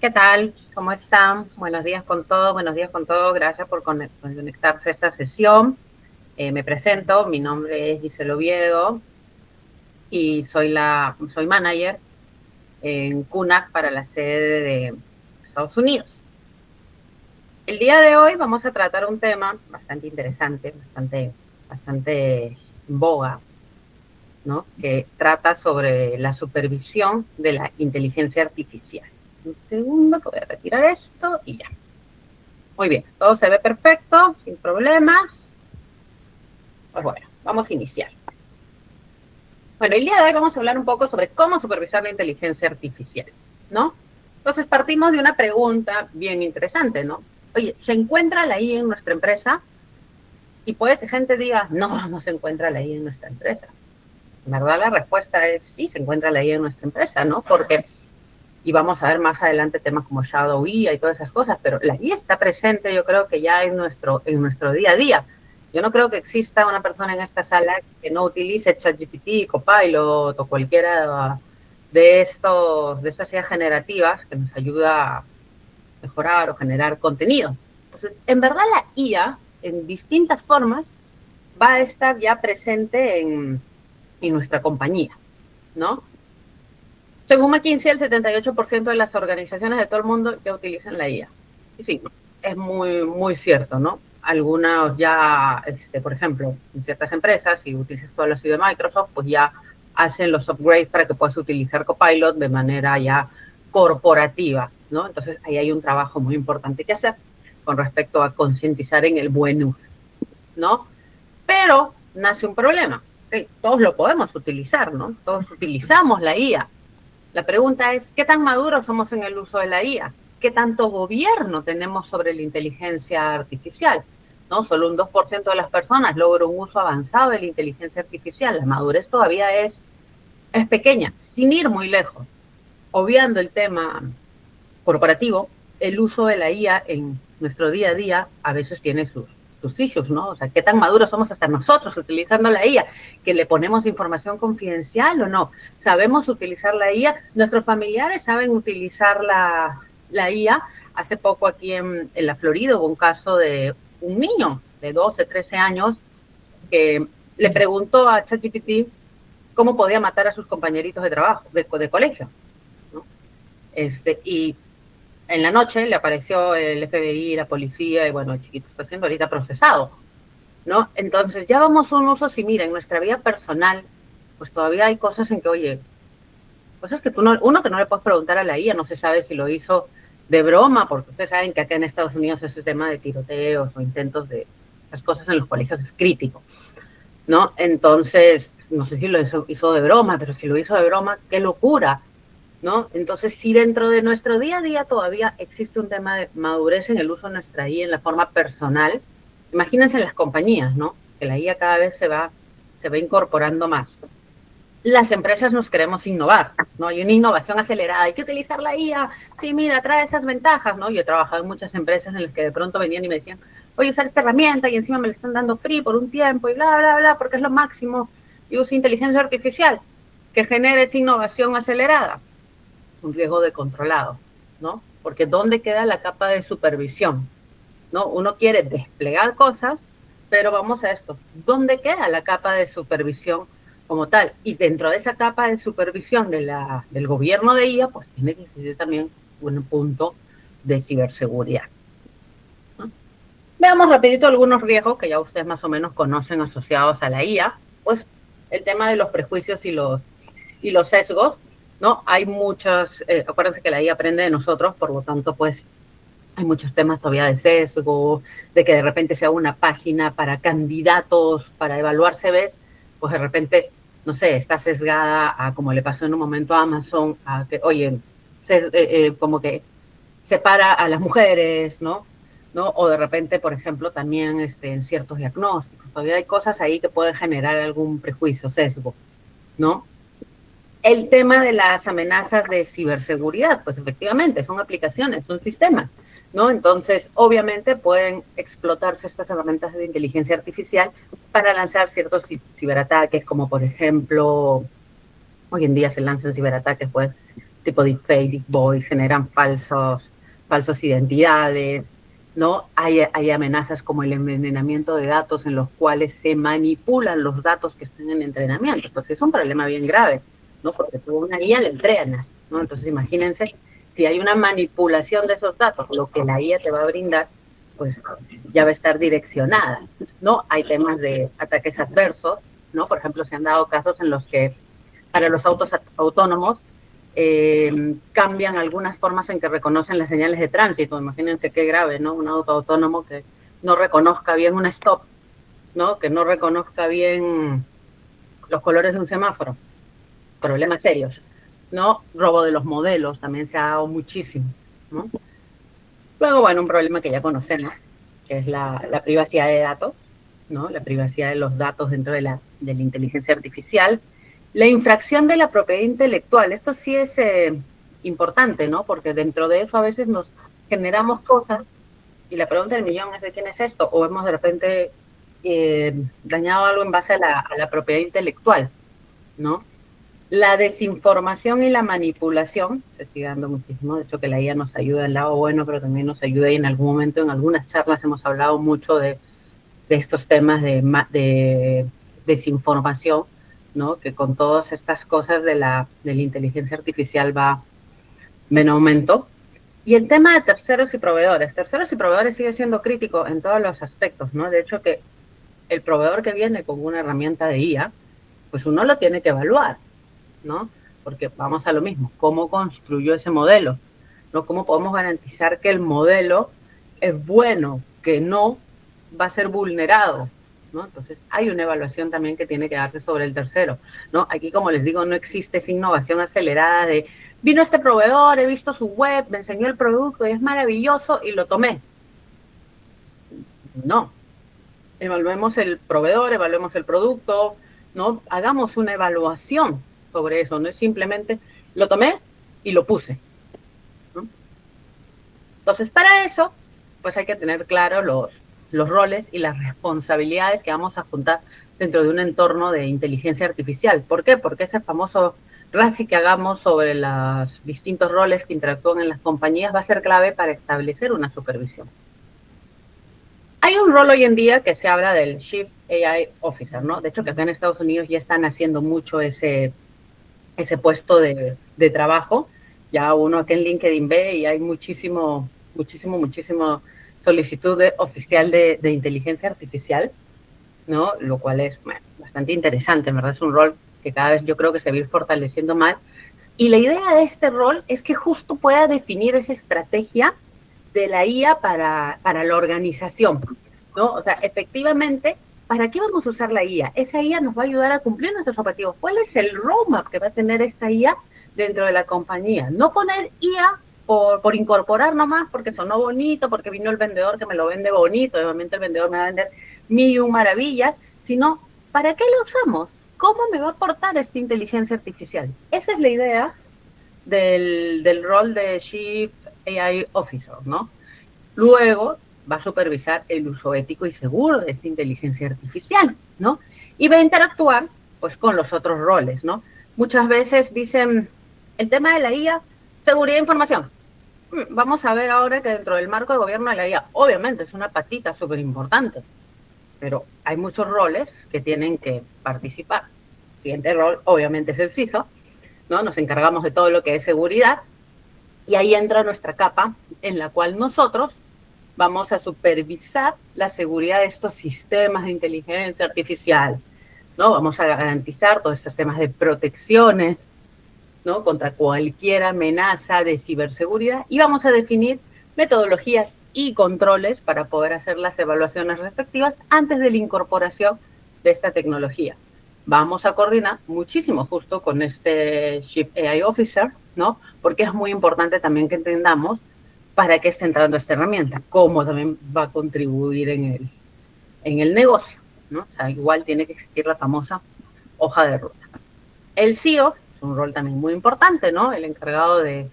¿Qué tal? ¿Cómo están? Buenos días con todos, buenos días con todos. Gracias por conectarse a esta sesión. Me presento, mi nombre es Gisela Oviedo y soy manager en CUNAC para la sede de Estados Unidos. El día de hoy vamos a tratar un tema bastante interesante, bastante en boga, ¿no? Que trata sobre la supervisión de la inteligencia artificial. Un segundo que voy a retirar esto y ya. Muy bien, todo se ve perfecto, sin problemas. Pues bueno, vamos a iniciar. Bueno, el día de hoy vamos a hablar un poco sobre cómo supervisar la inteligencia artificial, ¿no? Entonces partimos de una pregunta bien interesante, ¿no? Oye, ¿se encuentra la IA en nuestra empresa? Y puede que gente diga, no se encuentra la IA en nuestra empresa. En verdad la respuesta es sí, se encuentra la IA en nuestra empresa, ¿no? Porque, y vamos a ver más adelante temas como Shadow IA y todas esas cosas, pero la IA está presente, yo creo que ya en nuestro día a día. Yo no creo que exista una persona en esta sala que no utilice ChatGPT, Copilot o cualquiera de estas ideas generativas que nos ayuda a mejorar o generar contenido. Entonces, en verdad la IA, en distintas formas, va a estar ya presente en nuestra compañía, ¿no? Según McKinsey, el 78% de las organizaciones de todo el mundo ya utilizan la IA. Y sí, es muy cierto, ¿no? Algunas ya, por ejemplo, en ciertas empresas, si utilizas todo lo de Microsoft, pues ya hacen los upgrades para que puedas utilizar Copilot de manera ya corporativa, ¿no? Entonces, ahí hay un trabajo muy importante que hacer con respecto a concientizar en el buen uso, ¿no? Pero nace un problema. Todos lo podemos utilizar, ¿no? Todos utilizamos la IA. La pregunta es, ¿qué tan maduros somos en el uso de la IA? ¿Qué tanto gobierno tenemos sobre la inteligencia artificial? ¿No? Solo un 2% de las personas logra un uso avanzado de la inteligencia artificial. La madurez todavía es pequeña, sin ir muy lejos. Obviando el tema corporativo, el uso de la IA en nuestro día a día a veces tiene sus issues, ¿no? O sea, ¿qué tan maduros somos hasta nosotros utilizando la IA? ¿Que le ponemos información confidencial o no? ¿Sabemos utilizar la IA? ¿Nuestros familiares saben utilizar la IA? Hace poco aquí en la Florida hubo un caso de un niño de 12, 13 años que le preguntó a ChatGPT cómo podía matar a sus compañeritos de trabajo, de colegio, ¿no? Y en la noche le apareció el FBI, la policía, y bueno, el chiquito está siendo ahorita procesado, ¿no? Entonces ya vamos a un uso, si mira, en nuestra vida personal, pues todavía hay cosas en que, oye, cosas que uno que no le puedes preguntar a la IA, no se sabe si lo hizo de broma, porque ustedes saben que acá en Estados Unidos ese tema de tiroteos o intentos de las cosas en los colegios es crítico, ¿no? Entonces, no sé si lo hizo de broma, pero si lo hizo de broma, qué locura, ¿no? Entonces, si dentro de nuestro día a día todavía existe un tema de madurez en el uso de nuestra IA en la forma personal, imagínense en las compañías, ¿no? Que la IA cada vez se va incorporando más. Las empresas nos queremos innovar, ¿no? Hay una innovación acelerada, hay que utilizar la IA, sí, mira, trae esas ventajas, ¿no? Yo he trabajado en muchas empresas en las que de pronto venían y me decían, voy a usar esta herramienta y encima me la están dando free por un tiempo y bla, porque es lo máximo, y uso inteligencia artificial que genere esa innovación acelerada. Un riesgo de controlado, ¿no? Porque ¿dónde queda la capa de supervisión? ¿No? Uno quiere desplegar cosas, pero vamos a esto, ¿dónde queda la capa de supervisión como tal? Y dentro de esa capa de supervisión del gobierno de IA, pues tiene que existir también un punto de ciberseguridad, ¿no? Veamos rapidito algunos riesgos que ya ustedes más o menos conocen asociados a la IA, pues el tema de los prejuicios y los sesgos, ¿no? Hay muchas, acuérdense que la IA aprende de nosotros, por lo tanto, pues hay muchos temas todavía de sesgo, de que de repente sea una página para candidatos, para evaluar CVs, pues de repente, no sé, está sesgada a como le pasó en un momento a Amazon, a que, oye, como que separa a las mujeres, ¿no? O de repente, por ejemplo, también en ciertos diagnósticos, todavía hay cosas ahí que pueden generar algún prejuicio, sesgo, ¿no? El tema de las amenazas de ciberseguridad, pues efectivamente, son aplicaciones, son sistemas, ¿no? Entonces, obviamente pueden explotarse estas herramientas de inteligencia artificial para lanzar ciertos ciberataques, como por ejemplo, hoy en día se lanzan ciberataques, pues, tipo deepfake, deep voice, generan falsos identidades, ¿no? Hay amenazas como el envenenamiento de datos en los cuales se manipulan los datos que están en entrenamiento. Entonces es un problema bien grave, ¿no? Porque tú una IA le entrenas, ¿no? Entonces imagínense, si hay una manipulación de esos datos, lo que la IA te va a brindar, pues ya va a estar direccionada, ¿no? Hay temas de ataques adversos, ¿no? Por ejemplo, se han dado casos en los que para los autos autónomos cambian algunas formas en que reconocen las señales de tránsito. Imagínense qué grave, ¿no? Un auto autónomo que no reconozca bien un stop, ¿no? Que no reconozca bien los colores de un semáforo. Problemas serios, ¿no? Robo de los modelos también se ha dado muchísimo, ¿no? Luego, bueno, un problema que ya conocemos, que es la privacidad de datos, ¿no? La privacidad de los datos dentro de la inteligencia artificial. La infracción de la propiedad intelectual, esto sí es importante, ¿no? Porque dentro de eso a veces nos generamos cosas y la pregunta del millón es de quién es esto, o hemos de repente dañado algo en base a la propiedad intelectual, ¿no? La desinformación y la manipulación se sigue dando muchísimo. De hecho, que la IA nos ayuda en el lado bueno, pero también nos ayuda y en algún momento, en algunas charlas hemos hablado mucho de estos temas de desinformación, ¿no? Que con todas estas cosas de la inteligencia artificial va en aumento. Y el tema de terceros y proveedores. Terceros y proveedores sigue siendo crítico en todos los aspectos, ¿no? De hecho, que el proveedor que viene con una herramienta de IA, pues uno lo tiene que evaluar, ¿no? Porque vamos a lo mismo, ¿cómo construyó ese modelo? ¿No? ¿Cómo podemos garantizar que el modelo es bueno, que no va a ser vulnerado? ¿No? Entonces hay una evaluación también que tiene que darse sobre el tercero, ¿no? Aquí, como les digo, no existe esa innovación acelerada de vino este proveedor, he visto su web, me enseñó el producto y es maravilloso y lo tomé. No, evaluemos el proveedor, evaluemos el producto, ¿no? Hagamos una evaluación sobre eso, no es simplemente lo tomé y lo puse, ¿no? Entonces, para eso, pues hay que tener claro los roles y las responsabilidades que vamos a juntar dentro de un entorno de inteligencia artificial. ¿Por qué? Porque ese famoso RACI que hagamos sobre los distintos roles que interactúan en las compañías va a ser clave para establecer una supervisión. Hay un rol hoy en día que se habla del Chief AI Officer, ¿no? De hecho, que acá en Estados Unidos ya están haciendo mucho ese puesto de trabajo. Ya uno aquí en LinkedIn ve y hay muchísimo solicitud oficial de inteligencia artificial, ¿no? Lo cual es bastante interesante, en verdad es un rol que cada vez yo creo que se va a ir fortaleciendo más. Y la idea de este rol es que justo pueda definir esa estrategia de la IA para la organización, ¿no? O sea, efectivamente, ¿para qué vamos a usar la IA? Esa IA nos va a ayudar a cumplir nuestros objetivos. ¿Cuál es el roadmap que va a tener esta IA dentro de la compañía? No poner IA por incorporar nomás, porque sonó bonito, porque vino el vendedor que me lo vende bonito, obviamente el vendedor me va a vender mil y un maravillas, sino, ¿para qué lo usamos? ¿Cómo me va a aportar esta inteligencia artificial? Esa es la idea del rol de Chief AI Officer, ¿no? Luego va a supervisar el uso ético y seguro de esta inteligencia artificial, ¿no? Y va a interactuar, pues, con los otros roles, ¿no? Muchas veces dicen, el tema de la IA, seguridad de información. Vamos a ver ahora que dentro del marco de gobierno de la IA, obviamente es una patita súper importante, pero hay muchos roles que tienen que participar. El siguiente rol, obviamente, es el CISO, ¿no? Nos encargamos de todo lo que es seguridad y ahí entra nuestra capa en la cual nosotros vamos a supervisar la seguridad de estos sistemas de inteligencia artificial, ¿no? Vamos a garantizar todos estos temas de protecciones, ¿no? Contra cualquier amenaza de ciberseguridad y vamos a definir metodologías y controles para poder hacer las evaluaciones respectivas antes de la incorporación de esta tecnología. Vamos a coordinar muchísimo justo con este Chief AI Officer, ¿no? Porque es muy importante también que entendamos para qué está entrando esta herramienta, cómo también va a contribuir en el negocio, ¿no? O sea, igual tiene que existir la famosa hoja de ruta. El CEO es un rol también muy importante, ¿no? El encargado de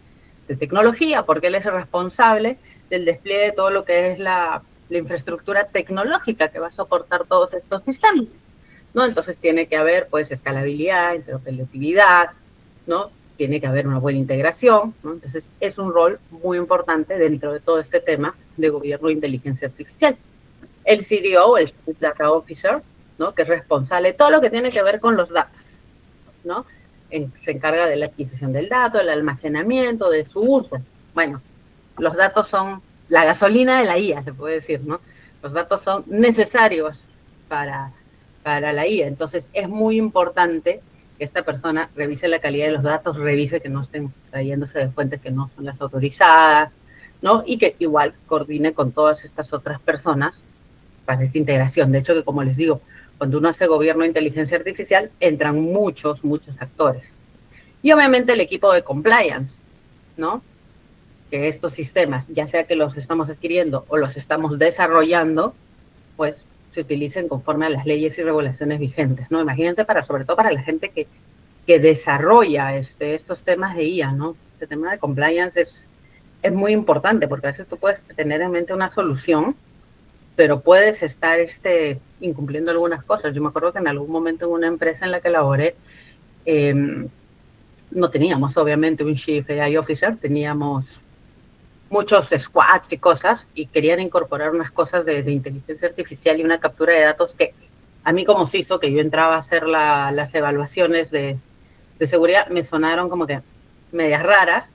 tecnología, porque él es el responsable del despliegue de todo lo que es la infraestructura tecnológica que va a soportar todos estos sistemas, ¿no? Entonces tiene que haber, pues, escalabilidad, interoperabilidad, ¿no? tiene que haber una buena integración, ¿no? Entonces es un rol muy importante dentro de todo este tema de gobierno de inteligencia artificial. El CDO, el Chief Data Officer, ¿no? Que es responsable de todo lo que tiene que ver con los datos, ¿no? Se encarga de la adquisición del dato, el almacenamiento, de su uso. Bueno, los datos son la gasolina de la IA, se puede decir, ¿no? Los datos son necesarios para, para la IA. Entonces, es muy importante que esta persona revise la calidad de los datos, revise que no estén trayéndose de fuentes que no son las autorizadas, ¿no? Y que igual coordine con todas estas otras personas para esta integración. De hecho, que como les digo, cuando uno hace gobierno de inteligencia artificial, entran muchos actores. Y obviamente el equipo de compliance, ¿no? Que estos sistemas, ya sea que los estamos adquiriendo o los estamos desarrollando, pues se utilicen conforme a las leyes y regulaciones vigentes, ¿no? Imagínense sobre todo para la gente que desarrolla estos temas de IA, ¿no? Este tema de compliance es muy importante porque a veces tú puedes tener en mente una solución, pero puedes estar incumpliendo algunas cosas. Yo me acuerdo que en algún momento en una empresa en la que laboré, no teníamos obviamente un Chief AI Officer, teníamos muchos squads y cosas, y querían incorporar unas cosas de inteligencia artificial y una captura de datos que a mí como CISO, que yo entraba a hacer las evaluaciones de seguridad, me sonaron como que medias raras.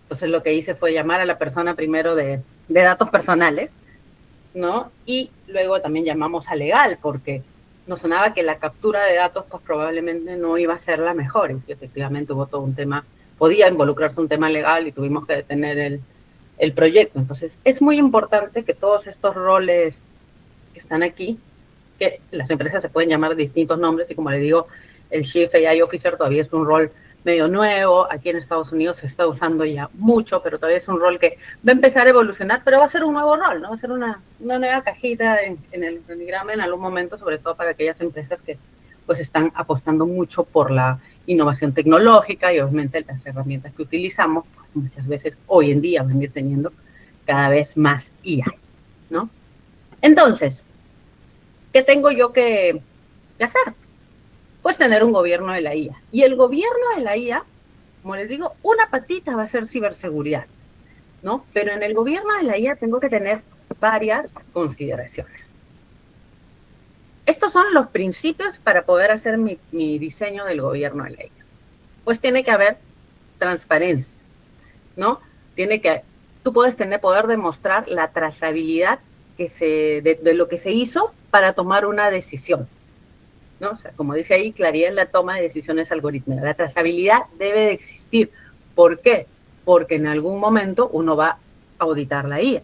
Entonces lo que hice fue llamar a la persona primero de datos personales, ¿no? Y luego también llamamos a legal, porque nos sonaba que la captura de datos pues probablemente no iba a ser la mejor, y efectivamente hubo todo un tema, podía involucrarse un tema legal y tuvimos que detener el proyecto. Entonces es muy importante que todos estos roles que están aquí, que las empresas se pueden llamar de distintos nombres, y como le digo, el Chief AI Officer todavía es un rol medio nuevo, aquí en Estados Unidos se está usando ya mucho, pero todavía es un rol que va a empezar a evolucionar, pero va a ser un nuevo rol, ¿no? Va a ser una nueva cajita en el organigrama en algún momento, sobre todo para aquellas empresas que pues están apostando mucho por la innovación tecnológica, y obviamente las herramientas que utilizamos pues, muchas veces hoy en día van a ir teniendo cada vez más IA, ¿no? Entonces, ¿qué tengo yo que hacer? Pues tener un gobierno de la IA. Y el gobierno de la IA, como les digo, una patita va a ser ciberseguridad, ¿no? Pero en el gobierno de la IA tengo que tener varias consideraciones. Estos son los principios para poder hacer mi diseño del gobierno de la IA. Pues tiene que haber transparencia, ¿no? Tú puedes poder demostrar la trazabilidad de lo que se hizo para tomar una decisión, ¿no? O sea, como dice ahí, claridad en la toma de decisiones algorítmicas. La trazabilidad debe de existir. ¿Por qué? Porque en algún momento uno va a auditar la IA.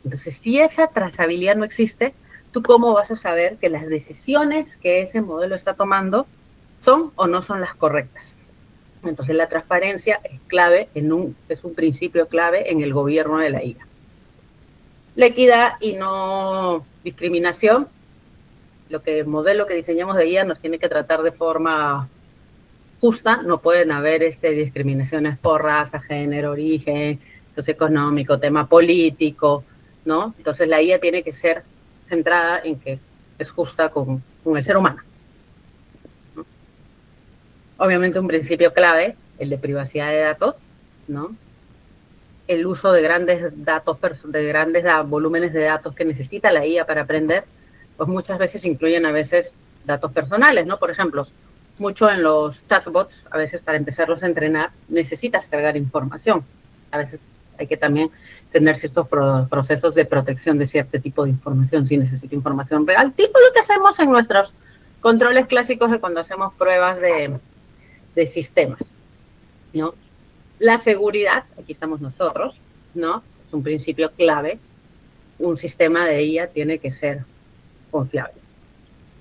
Entonces, si esa trazabilidad no existe, ¿tú cómo vas a saber que las decisiones que ese modelo está tomando son o no son las correctas? Entonces, la transparencia es clave, es un principio clave en el gobierno de la IA. La equidad y no discriminación. El modelo que diseñamos de IA nos tiene que tratar de forma justa, no pueden haber discriminaciones por raza, género, origen, socioeconómico, tema político, ¿no? Entonces la IA tiene que ser centrada en que es justa con el ser humano, ¿no? Obviamente un principio clave, el de privacidad de datos, ¿no? El uso de grandes datos, de grandes volúmenes de datos que necesita la IA para aprender, pues muchas veces incluyen a veces datos personales, ¿no? Por ejemplo, mucho en los chatbots, a veces para empezarlos a entrenar, necesitas cargar información. A veces hay que también tener ciertos procesos de protección de cierto tipo de información, si necesita información real, tipo lo que hacemos en nuestros controles clásicos de cuando hacemos pruebas de sistemas, ¿no? La seguridad, aquí estamos nosotros, ¿no? Es un principio clave. Un sistema de IA tiene que ser confiable,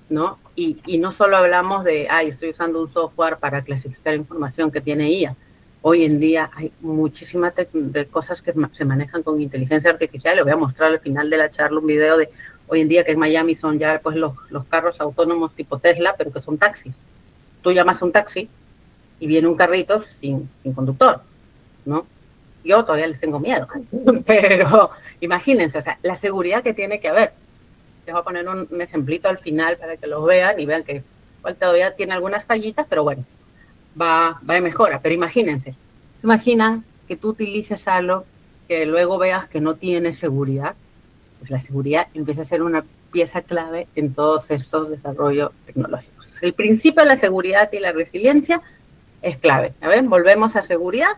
¿no? Y no solo hablamos de, estoy usando un software para clasificar información que tiene IA. Hoy en día hay muchísimas de cosas que se manejan con inteligencia artificial. Les voy a mostrar al final de la charla un video de hoy en día que en Miami son ya pues los carros autónomos tipo Tesla, pero que son taxis. Tú llamas a un taxi y viene un carrito sin conductor, ¿no? Yo todavía les tengo miedo, pero imagínense, o sea, la seguridad que tiene que haber. Les voy a poner un ejemplito al final para que lo vean y vean que igual todavía tiene algunas fallitas, pero bueno, va de mejora. Pero imagínense, Imaginan que tú utilices algo que luego veas que no tiene seguridad, pues la seguridad empieza a ser una pieza clave en todos estos desarrollos tecnológicos. El principio de la seguridad y la resiliencia es clave. ¿Ven? Volvemos a seguridad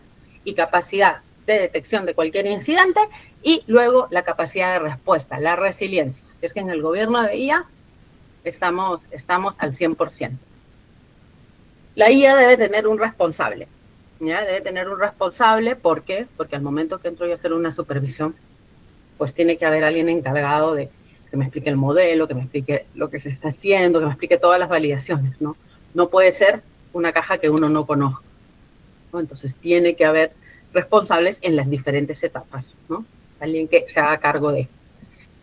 y capacidad de detección de cualquier incidente y luego la capacidad de respuesta, la resiliencia. Es que en el gobierno de IA estamos al 100%. La IA debe tener un responsable. ¿Ya? Debe tener un responsable, ¿por qué? Porque al momento que entro yo a hacer una supervisión, pues tiene que haber alguien encargado de que me explique el modelo, que me explique lo que se está haciendo, que me explique todas las validaciones, ¿no? No puede ser una caja que uno no conozca, ¿no? Entonces tiene que haber responsables en las diferentes etapas, ¿no? Alguien que se haga cargo de.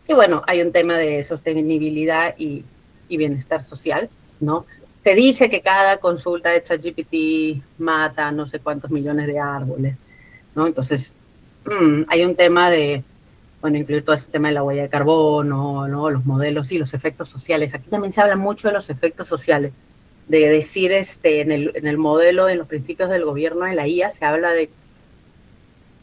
Y bueno, hay un tema de sostenibilidad y bienestar social, ¿no? Se dice que cada consulta de ChatGPT mata no sé cuántos millones de árboles, ¿no? Entonces, hay un tema de, bueno, incluir todo este tema de la huella de carbono, ¿no? Los modelos y los efectos sociales. Aquí también se habla mucho de los efectos sociales, de decir, en el modelo, en los principios del gobierno de la IA, se habla de,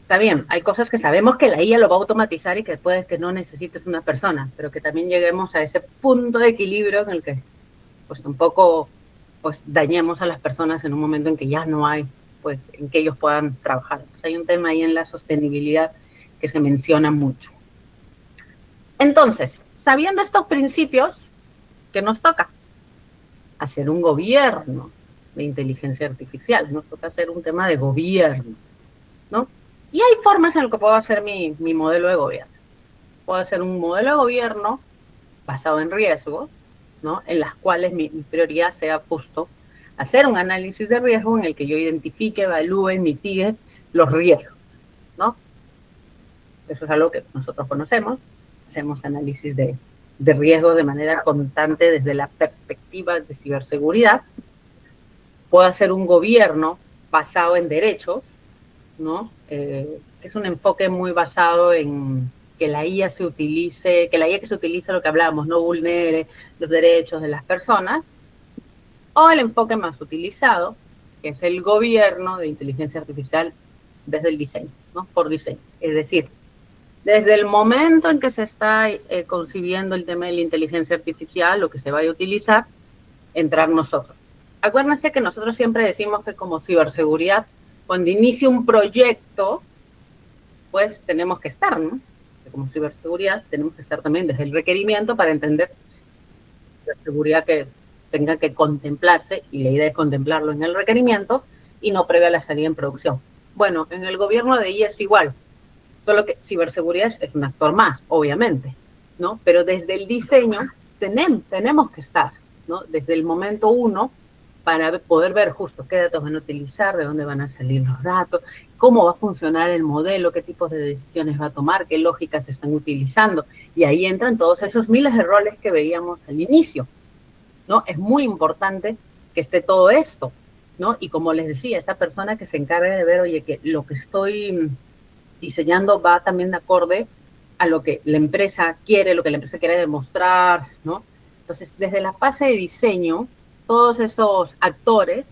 está bien, hay cosas que sabemos que la IA lo va a automatizar y que puede que no necesites una persona, pero que también lleguemos a ese punto de equilibrio en el que pues tampoco pues dañemos a las personas en un momento en que ya no hay, pues en que ellos puedan trabajar. Pues hay un tema ahí en la sostenibilidad que se menciona mucho. Entonces, sabiendo estos principios, ¿qué nos toca? Hacer un gobierno de inteligencia artificial, nos toca hacer un tema de gobierno, ¿no? Y hay formas en las que puedo hacer mi modelo de gobierno. Puedo hacer un modelo de gobierno basado en riesgos, ¿no? En las cuales mi prioridad sea justo hacer un análisis de riesgo en el que yo identifique, evalúe, mitigue los riesgos, ¿no? Eso es algo que nosotros conocemos, hacemos análisis de riesgos de manera constante desde la perspectiva de ciberseguridad. Puedo hacer un gobierno basado en derechos, ¿no? Que es un enfoque muy basado en que la IA se utilice, que la IA que se utilice, lo que hablábamos, no vulnere los derechos de las personas, o el enfoque más utilizado, que es el gobierno de inteligencia artificial desde el diseño, ¿no? Por diseño. Es decir, desde el momento en que se está concibiendo el tema de la inteligencia artificial, lo que se vaya a utilizar, entrar nosotros. Acuérdense que nosotros siempre decimos que como ciberseguridad, cuando inicia un proyecto, pues tenemos que estar, ¿no? Como ciberseguridad tenemos que estar también desde el requerimiento para entender la seguridad que tenga que contemplarse, y la idea es contemplarlo en el requerimiento y no previa a la salida en producción. Bueno, en el gobierno de IA es igual, solo que ciberseguridad es un actor más, obviamente, ¿no? Pero desde el diseño tenemos que estar, ¿no? Desde el momento uno, para poder ver justo qué datos van a utilizar, de dónde van a salir los datos, cómo va a funcionar el modelo, qué tipos de decisiones va a tomar, qué lógicas se están utilizando. Y ahí entran todos esos miles de roles que veíamos al inicio, ¿no? Es muy importante que esté todo esto, ¿no? Y como les decía, esta persona que se encarga de ver, oye, que lo que estoy diseñando va también de acorde a lo que la empresa quiere, lo que la empresa quiere demostrar, ¿no? Entonces, desde la fase de diseño, todos esos actores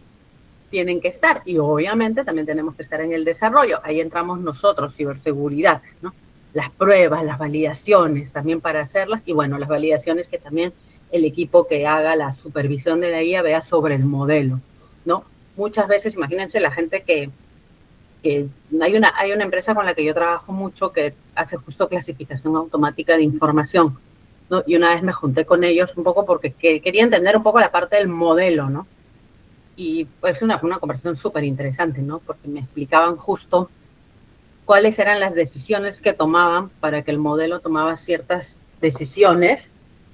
tienen que estar, y obviamente también tenemos que estar en el desarrollo. Ahí entramos nosotros, ciberseguridad, ¿no? Las pruebas, las validaciones también para hacerlas, y bueno, las validaciones que también el equipo que haga la supervisión de la IA vea sobre el modelo, ¿no? Muchas veces, imagínense la gente que hay una empresa con la que yo trabajo mucho que hace justo clasificación automática de información, ¿no? Y una vez me junté con ellos un poco porque quería entender un poco la parte del modelo, ¿no? Y pues fue una conversación súper interesante, ¿no? Porque me explicaban justo cuáles eran las decisiones que tomaban para que el modelo tomaba ciertas decisiones,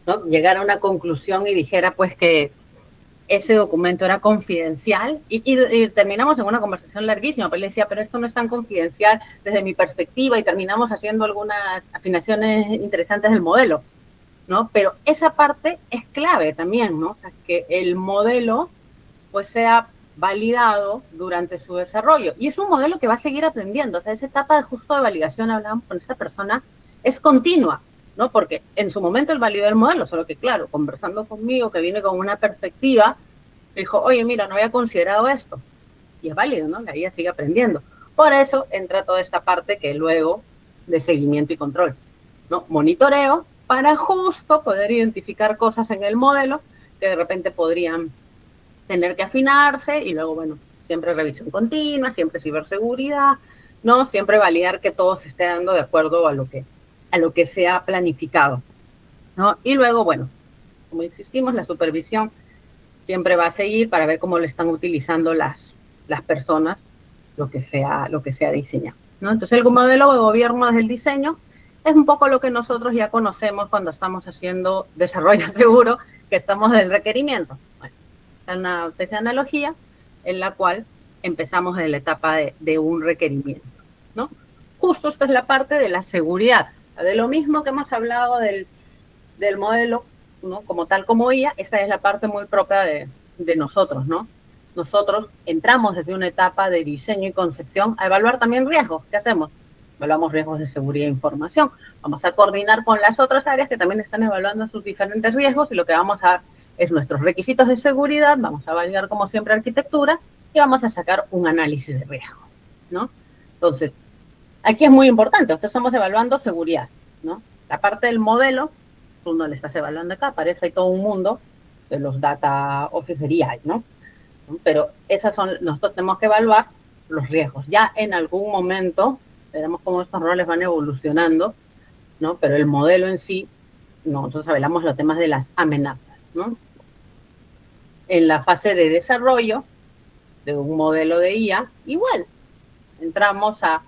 ¿no? Llegara a una conclusión y dijera pues que ese documento era confidencial, y terminamos en una conversación larguísima, pero le decía, pero esto no es tan confidencial desde mi perspectiva, y terminamos haciendo algunas afinaciones interesantes del modelo, ¿no? Pero esa parte es clave también, ¿no? O sea, que el modelo pues sea validado durante su desarrollo, y es un modelo que va a seguir aprendiendo. O sea, esa etapa de justo de validación, hablábamos con esta persona, es continua, ¿no? Porque en su momento él validó el modelo, solo que claro, conversando conmigo, que viene con una perspectiva, me dijo, oye, mira, no había considerado esto, y es válido, ¿no? La IA sigue aprendiendo. Por eso entra toda esta parte que luego de seguimiento y control, ¿no? Monitoreo para justo poder identificar cosas en el modelo que de repente podrían tener que afinarse y luego, bueno, siempre revisión continua, siempre ciberseguridad, ¿no? Siempre validar que todo se esté dando de acuerdo a lo que se ha planificado, ¿no? Y luego, bueno, como insistimos, la supervisión siempre va a seguir para ver cómo le están utilizando las personas lo que sea diseñado, ¿no? Entonces, el modelo de gobierno desde el diseño es un poco lo que nosotros ya conocemos cuando estamos haciendo desarrollo seguro, que estamos del requerimiento. Bueno, es una especie de analogía en la cual empezamos en la etapa de un requerimiento, ¿no? Justo esta es la parte de la seguridad, de lo mismo que hemos hablado del modelo, ¿no? Como tal como IA, esta es la parte muy propia de nosotros, ¿no? Nosotros entramos desde una etapa de diseño y concepción a evaluar también riesgos. ¿Qué hacemos? Evaluamos riesgos de seguridad e información. Vamos a coordinar con las otras áreas que también están evaluando sus diferentes riesgos y lo que vamos a dar es nuestros requisitos de seguridad, vamos a validar como siempre arquitectura y vamos a sacar un análisis de riesgo, ¿no? Entonces, aquí es muy importante, estamos evaluando seguridad, ¿no? La parte del modelo, tú no le estás evaluando acá, aparece ahí todo un mundo de los data officer y AI, ¿no? Pero nosotros tenemos que evaluar los riesgos. Ya en algún momento veremos cómo estos roles van evolucionando, ¿no? Pero el modelo en sí, nosotros hablamos los temas de las amenazas, ¿no? En la fase de desarrollo de un modelo de IA, igual, entramos a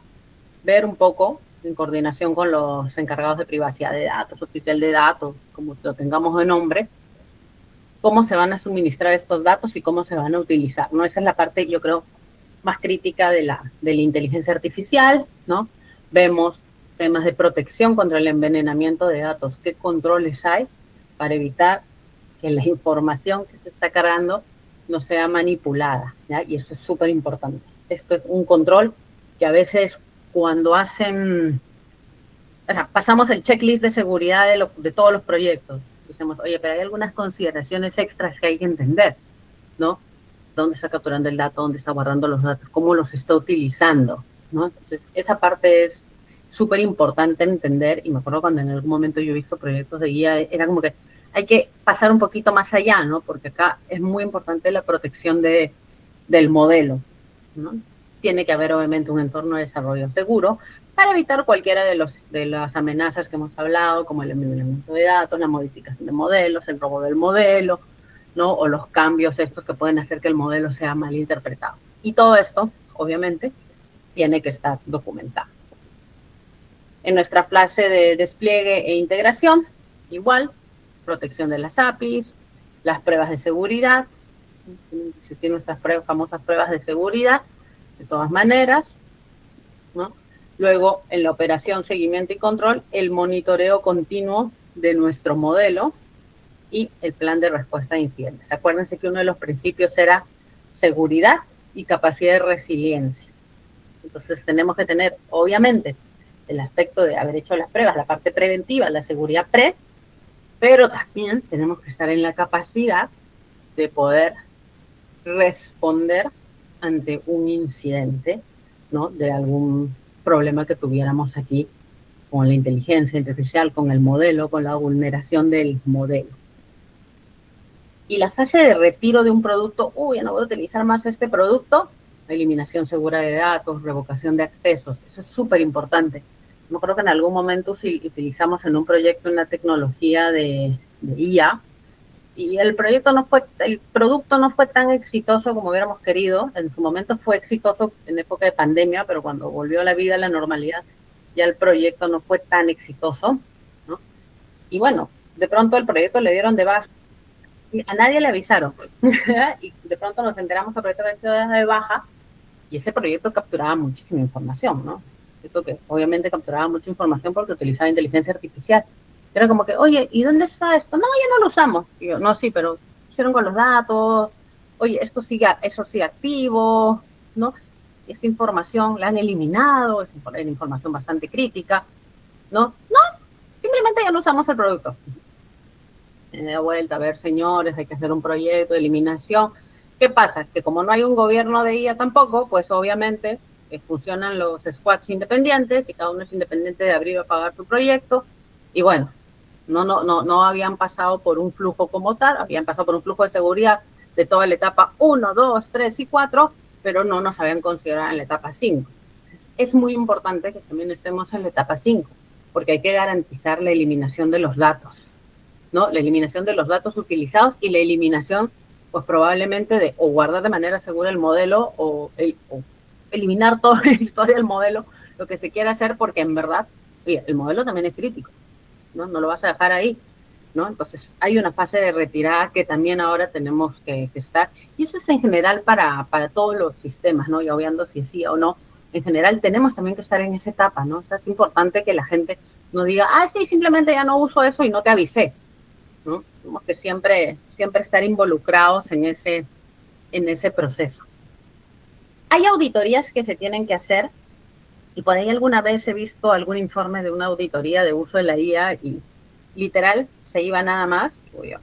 ver un poco, en coordinación con los encargados de privacidad de datos, oficial de datos, como lo tengamos de nombre, cómo se van a suministrar estos datos y cómo se van a utilizar, ¿no? Esa es la parte, yo creo, más crítica de la inteligencia artificial, ¿no? Vemos temas de protección contra el envenenamiento de datos, qué controles hay para evitar que la información que se está cargando no sea manipulada, ¿ya? Y eso es súper importante. Esto es un control que a veces cuando hacen, o sea, pasamos el checklist de seguridad de todos los proyectos, decimos, oye, pero hay algunas consideraciones extras que hay que entender, ¿no? ¿Dónde está capturando el dato? ¿Dónde está guardando los datos? ¿Cómo los está utilizando? ¿No? Entonces, esa parte es súper importante entender, y me acuerdo cuando en algún momento yo he visto proyectos de guía, era como que hay que pasar un poquito más allá, ¿no? Porque acá es muy importante la protección del modelo, ¿no? Tiene que haber, obviamente, un entorno de desarrollo seguro para evitar cualquiera de las amenazas que hemos hablado, como el envenenamiento de datos, la modificación de modelos, el robo del modelo, ¿no? O los cambios estos que pueden hacer que el modelo sea mal interpretado. Y todo esto, obviamente, tiene que estar documentado. En nuestra fase de despliegue e integración, igual, protección de las APIs, las pruebas de seguridad, existir nuestras famosas pruebas de seguridad, de todas maneras, ¿no? Luego, en la operación, seguimiento y control, el monitoreo continuo de nuestro modelo y el plan de respuesta a incidentes. Acuérdense que uno de los principios era seguridad y capacidad de resiliencia. Entonces, tenemos que tener, obviamente, el aspecto de haber hecho las pruebas, la parte preventiva, la seguridad pero también tenemos que estar en la capacidad de poder responder ante un incidente, ¿no? De algún problema que tuviéramos aquí con la inteligencia artificial, con el modelo, con la vulneración del modelo. Y la fase de retiro de un producto, ya no voy a utilizar más este producto, eliminación segura de datos, revocación de accesos, eso es súper importante. Yo creo que en algún momento si utilizamos en un proyecto una tecnología de IA, y el producto no fue tan exitoso como hubiéramos querido. En su momento fue exitoso en época de pandemia, pero cuando volvió a la vida, a la normalidad, ya el proyecto no fue tan exitoso, ¿no? Y bueno, de pronto el proyecto le dieron de baja. Y a nadie le avisaron. Y de pronto nos enteramos que el proyecto había sido de baja y ese proyecto capturaba muchísima información, ¿no? Esto que obviamente capturaba mucha información porque utilizaba inteligencia artificial. Era como que, oye, ¿y dónde está esto? No, ya no lo usamos. Y yo, no, sí, pero hicieron con los datos. Oye, eso sigue activo, ¿no? Esta información la han eliminado, es información bastante crítica, ¿no? No, simplemente ya no usamos el producto. De vuelta, a ver, señores, hay que hacer un proyecto de eliminación. ¿Qué pasa? Que como no hay un gobierno de IA tampoco, pues obviamente funcionan los squads independientes y cada uno es independiente de abrir o apagar su proyecto. Y bueno, no habían pasado por un flujo como tal, habían pasado por un flujo de seguridad de toda la etapa 1, 2, 3 y 4, pero no nos habían considerado en la etapa 5. Entonces, es muy importante que también estemos en la etapa 5, porque hay que garantizar la eliminación de los datos, ¿no? La eliminación de los datos utilizados y la eliminación, pues probablemente de o guardar de manera segura el modelo o eliminar toda la historia del modelo, lo que se quiera hacer, porque en verdad, oye, el modelo también es crítico, ¿no? No lo vas a dejar ahí, ¿no? Entonces hay una fase de retirada que también ahora tenemos que estar, y eso es en general para todos los sistemas, ¿no? Y obviando si sí o no, en general tenemos también que estar en esa etapa, ¿no? O sea, es importante que la gente no diga, ah, sí, simplemente ya no uso eso y no te avisé, ¿no? Tenemos que siempre estar involucrados en ese proceso. Hay auditorías que se tienen que hacer, y por ahí alguna vez he visto algún informe de una auditoría de uso de la IA y literal se iba nada más, voy a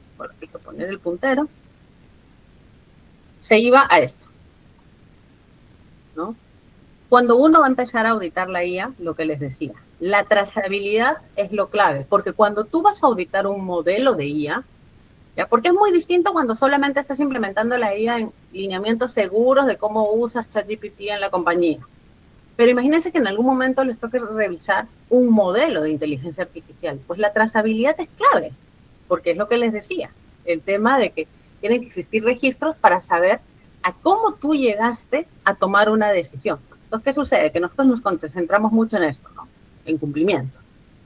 poner el puntero, se iba a esto, ¿no? Cuando uno va a empezar a auditar la IA, lo que les decía, la trazabilidad es lo clave, porque cuando tú vas a auditar un modelo de IA, ¿ya? Porque es muy distinto cuando solamente estás implementando la IA en lineamientos seguros de cómo usas ChatGPT en la compañía. Pero imagínense que en algún momento les toque revisar un modelo de inteligencia artificial. Pues la trazabilidad es clave, porque es lo que les decía, el tema de que tienen que existir registros para saber a cómo tú llegaste a tomar una decisión. Entonces, ¿qué sucede? Que nosotros nos concentramos mucho en esto, ¿no? En cumplimiento.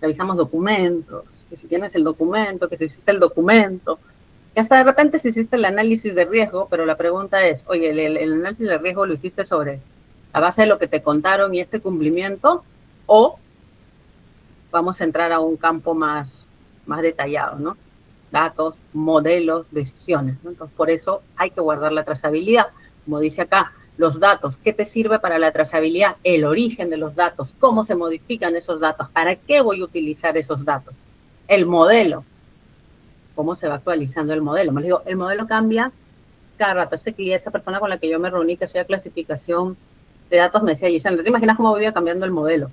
Revisamos documentos, que si tienes el documento, que si hiciste el documento, que hasta de repente si hiciste el análisis de riesgo, pero la pregunta es, oye, el análisis de riesgo lo hiciste sobre a base de lo que te contaron y este cumplimiento, o vamos a entrar a un campo más detallado, ¿no? Datos, modelos, decisiones, ¿no? Entonces, por eso hay que guardar la trazabilidad. Como dice acá, los datos, ¿qué te sirve para la trazabilidad? El origen de los datos, cómo se modifican esos datos, para qué voy a utilizar esos datos. El modelo, cómo se va actualizando el modelo. Me digo, el modelo cambia cada rato. Esa persona con la que yo me reuní, que hacía clasificación de datos, me decía, Gisela, ¿te imaginas cómo vivía cambiando el modelo?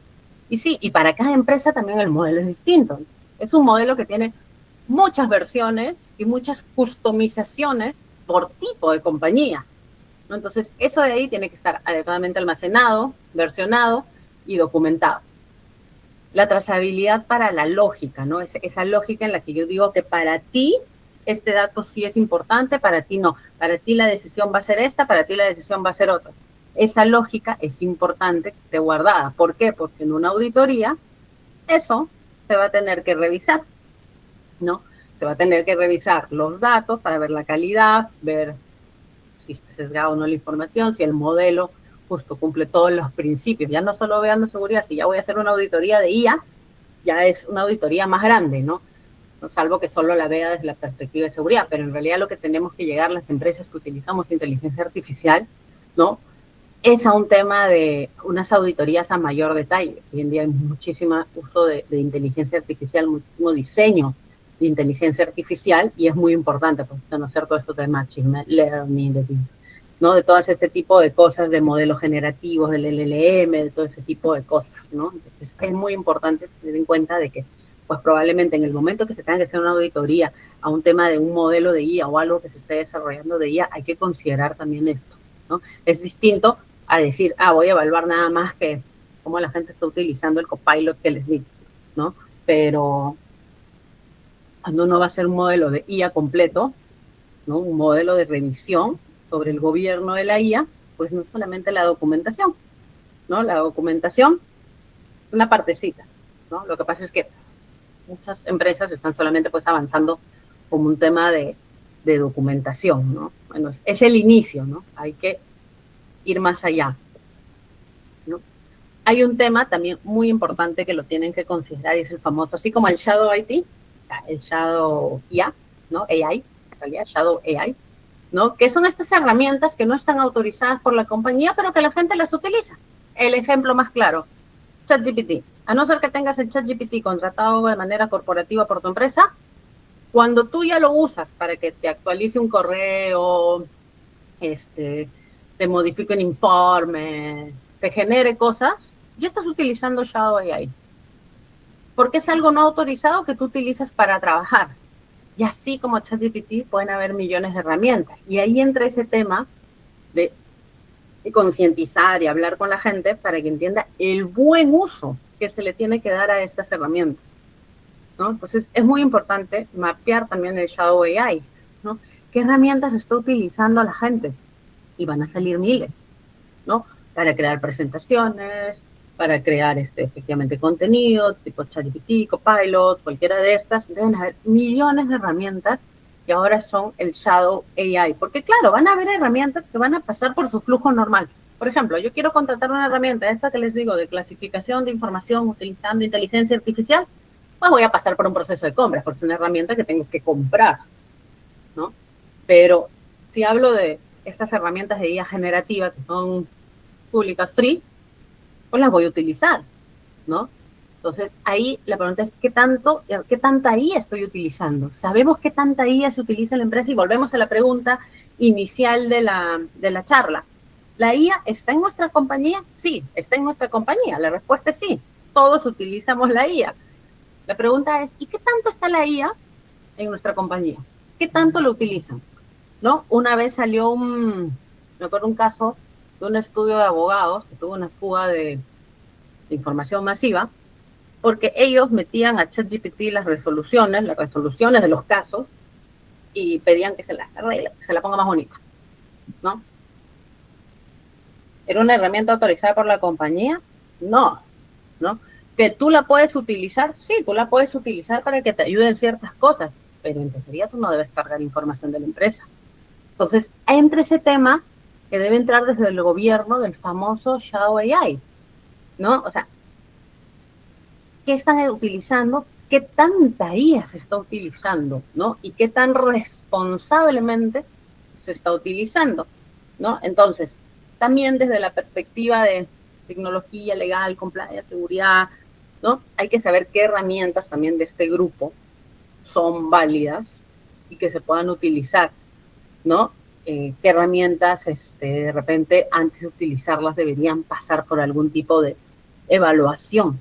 Y sí, y para cada empresa también el modelo es distinto. Es un modelo que tiene muchas versiones y muchas customizaciones por tipo de compañía, ¿no? Entonces, eso de ahí tiene que estar adecuadamente almacenado, versionado y documentado. La trazabilidad para la lógica, ¿no? Esa lógica en la que yo digo que para ti este dato sí es importante, para ti no. Para ti la decisión va a ser esta, para ti la decisión va a ser otra. Esa lógica es importante que esté guardada. ¿Por qué? Porque en una auditoría eso se va a tener que revisar, ¿no? Se va a tener que revisar los datos para ver la calidad, ver si está sesgado o no la información, si el modelo justo cumple todos los principios. Ya no solo veando seguridad, si ya voy a hacer una auditoría de IA, ya es una auditoría más grande, ¿no? Salvo que solo la vea desde la perspectiva de seguridad, pero en realidad lo que tenemos que llegar las empresas que utilizamos inteligencia artificial, ¿no? Es a un tema de unas auditorías a mayor detalle. Hoy en día hay muchísimo uso de inteligencia artificial, muchísimo diseño de inteligencia artificial, y es muy importante pues, conocer todo esto de machine learning, ¿no? De todo este tipo de cosas, de modelos generativos, del LLM, de todo ese tipo de cosas, ¿no? Entonces, es muy importante tener en cuenta de que pues probablemente en el momento que se tenga que hacer una auditoría a un tema de un modelo de IA o algo que se esté desarrollando de IA, hay que considerar también esto, ¿no? Es distinto a decir, voy a evaluar nada más que cómo la gente está utilizando el copilot que les di, ¿no? Pero cuando uno va a hacer un modelo de IA completo, ¿no? Un modelo de revisión sobre el gobierno de la IA, pues no solamente la documentación, ¿no? La documentación es una partecita, ¿no? Lo que pasa es que muchas empresas están solamente pues avanzando como un tema de documentación, ¿no? Bueno, es el inicio, ¿no? Hay que ir más allá, ¿no? Hay un tema también muy importante que lo tienen que considerar y es el famoso, así como el Shadow IT, el Shadow IA, ¿no? AI, en realidad, Shadow AI, ¿no? Que son estas herramientas que no están autorizadas por la compañía, pero que la gente las utiliza. El ejemplo más claro, ChatGPT. A no ser que tengas el ChatGPT contratado de manera corporativa por tu empresa, cuando tú ya lo usas para que te actualice un correo, te modifique un informe, te genere cosas, ya estás utilizando Shadow AI. Porque es algo no autorizado que tú utilizas para trabajar. Y así como ChatGPT pueden haber millones de herramientas. Y ahí entra ese tema de concientizar y hablar con la gente para que entienda el buen uso que se le tiene que dar a estas herramientas, ¿no? Entonces es muy importante mapear también el Shadow AI, ¿no? ¿Qué herramientas está utilizando la gente? Y van a salir miles, ¿no? Para crear presentaciones, para crear efectivamente contenido, tipo ChatGPT, Copilot, cualquiera de estas, deben haber millones de herramientas que ahora son el Shadow AI. Porque claro, van a haber herramientas que van a pasar por su flujo normal. Por ejemplo, yo quiero contratar una herramienta, esta que les digo, de clasificación de información utilizando inteligencia artificial, pues voy a pasar por un proceso de compras, porque es una herramienta que tengo que comprar, ¿no? Pero si hablo de estas herramientas de IA generativa que son públicas free, pues las voy a utilizar, ¿no? Entonces, ahí la pregunta es, ¿qué tanta IA estoy utilizando? ¿Sabemos qué tanta IA se utiliza en la empresa? Y volvemos a la pregunta inicial de la charla. ¿La IA está en nuestra compañía? Sí, está en nuestra compañía. La respuesta es sí. Todos utilizamos la IA. La pregunta es, ¿y qué tanto está la IA en nuestra compañía? ¿Qué tanto lo utilizan? ¿No? Una vez salió me acuerdo un caso de un estudio de abogados que tuvo una fuga de información masiva, porque ellos metían a ChatGPT las resoluciones de los casos y pedían que se las arregle, que se la ponga más bonita, ¿no? ¿Era una herramienta autorizada por la compañía? No, ¿no? ¿Que tú la puedes utilizar? Sí, tú la puedes utilizar para que te ayude en ciertas cosas, pero en teoría tú no debes cargar información de la empresa. Entonces, entra ese tema que debe entrar desde el gobierno del famoso Shadow AI, ¿no? O sea, ¿qué están utilizando? ¿Qué tanta IA se está utilizando? ¿No? Y qué tan responsablemente se está utilizando, ¿no? Entonces, también desde la perspectiva de tecnología legal, compliance, seguridad, ¿no? Hay que saber qué herramientas también de este grupo son válidas y que se puedan utilizar, ¿no? Qué herramientas, de repente, antes de utilizarlas deberían pasar por algún tipo de evaluación,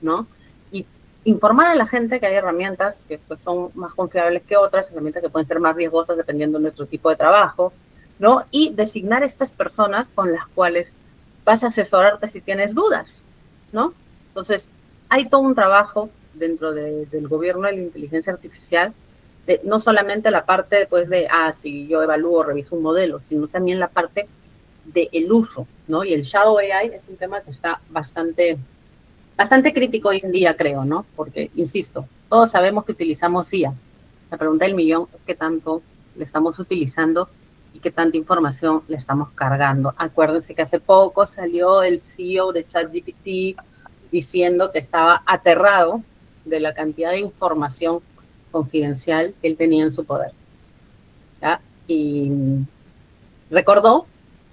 ¿no? Y informar a la gente que hay herramientas que pues, son más confiables que otras, herramientas que pueden ser más riesgosas dependiendo de nuestro tipo de trabajo, ¿no? Y designar estas personas con las cuales vas a asesorarte si tienes dudas, ¿no? Entonces, hay todo un trabajo dentro del gobierno de la inteligencia artificial, de, no solamente la parte pues, de, si yo evalúo, reviso un modelo, sino también la parte del uso, ¿no? Y el Shadow AI es un tema que está bastante crítico hoy en día, creo, ¿no? Porque, insisto, todos sabemos que utilizamos IA. La pregunta del millón es qué tanto le estamos utilizando y qué tanta información le estamos cargando. Acuérdense que hace poco salió el CEO de ChatGPT diciendo que estaba aterrado de la cantidad de información confidencial que él tenía en su poder, ¿ya? Y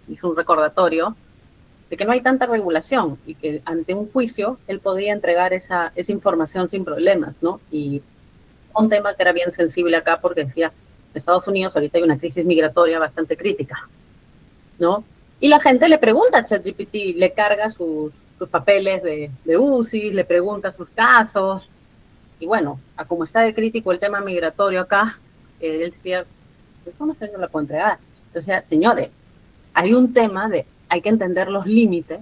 hizo un recordatorio de que no hay tanta regulación y que ante un juicio él podía entregar esa información sin problemas, ¿no? Y un tema que era bien sensible acá porque decía, en Estados Unidos ahorita hay una crisis migratoria bastante crítica, ¿no? Y la gente le pregunta a ChatGPT, le carga sus papeles de UCI, le pregunta sus casos, y bueno, a como está de crítico el tema migratorio acá, él decía, esto no sé, yo la puedo entregar. Entonces, señores, hay un tema de, hay que entender los límites,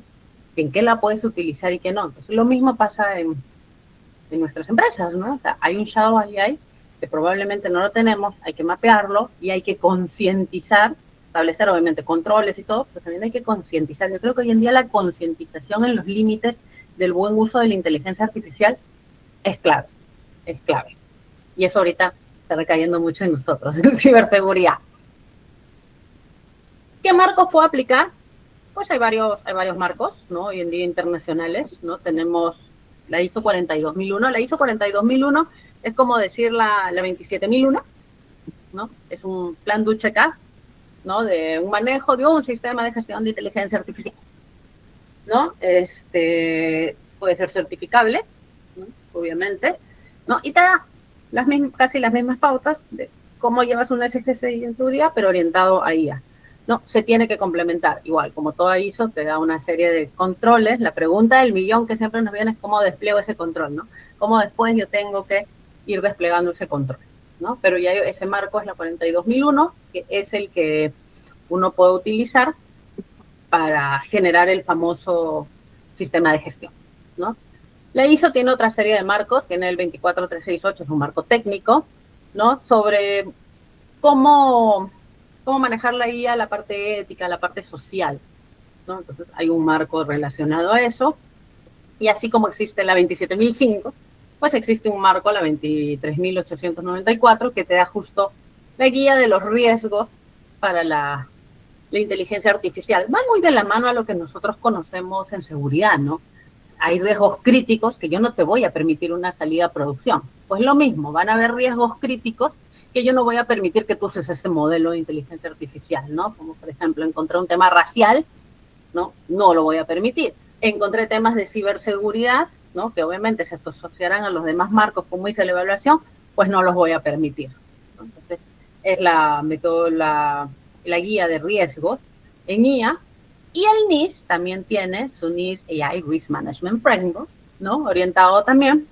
en qué la puedes utilizar y qué no. Entonces, lo mismo pasa en nuestras empresas, ¿no? O sea, hay un Shadow AI que probablemente no lo tenemos, hay que mapearlo y hay que concientizar, establecer obviamente controles y todo, pero también hay que concientizar. Yo creo que hoy en día la concientización en los límites del buen uso de la inteligencia artificial es clave, es clave. Y eso ahorita está recayendo mucho en nosotros, en ciberseguridad. ¿Qué marcos puedo aplicar? Pues hay varios marcos, ¿no? Hoy en día internacionales, ¿no? Tenemos la ISO 42001. La ISO 42001 es como decir la 27001, ¿no? Es un plan DUCK, ¿no? De un manejo de un sistema de gestión de inteligencia artificial, ¿no? Puede ser certificable, ¿no? Obviamente, ¿no? Y te da casi las mismas pautas de cómo llevas una SGCI en seguridad, pero orientado a IA. No, se tiene que complementar. Igual, como toda ISO, te da una serie de controles. La pregunta del millón que siempre nos viene es cómo despliego ese control, ¿no? Cómo después yo tengo que ir desplegando ese control, ¿no? Pero ya ese marco es la 42001, que es el que uno puede utilizar para generar el famoso sistema de gestión, ¿no? La ISO tiene otra serie de marcos, tiene el 24368, es un marco técnico, ¿no? Sobre cómo manejar la IA, la parte ética, la parte social, ¿no? Entonces hay un marco relacionado a eso, y así como existe la 27005, pues existe un marco, la 23894, que te da justo la guía de los riesgos para la inteligencia artificial. Va muy de la mano a lo que nosotros conocemos en seguridad, ¿no? Hay riesgos críticos que yo no te voy a permitir una salida a producción. Pues lo mismo, van a haber riesgos críticos que yo no voy a permitir que tú uses ese modelo de inteligencia artificial, ¿no? Como por ejemplo, encontré un tema racial, ¿no? No lo voy a permitir. Encontré temas de ciberseguridad, ¿no? Que obviamente se asociarán a los demás marcos, como hice la evaluación, pues no los voy a permitir, ¿no? Entonces, es la guía de riesgos en IA, y el NIST también tiene su NIST AI Risk Management Framework, ¿no? Orientado también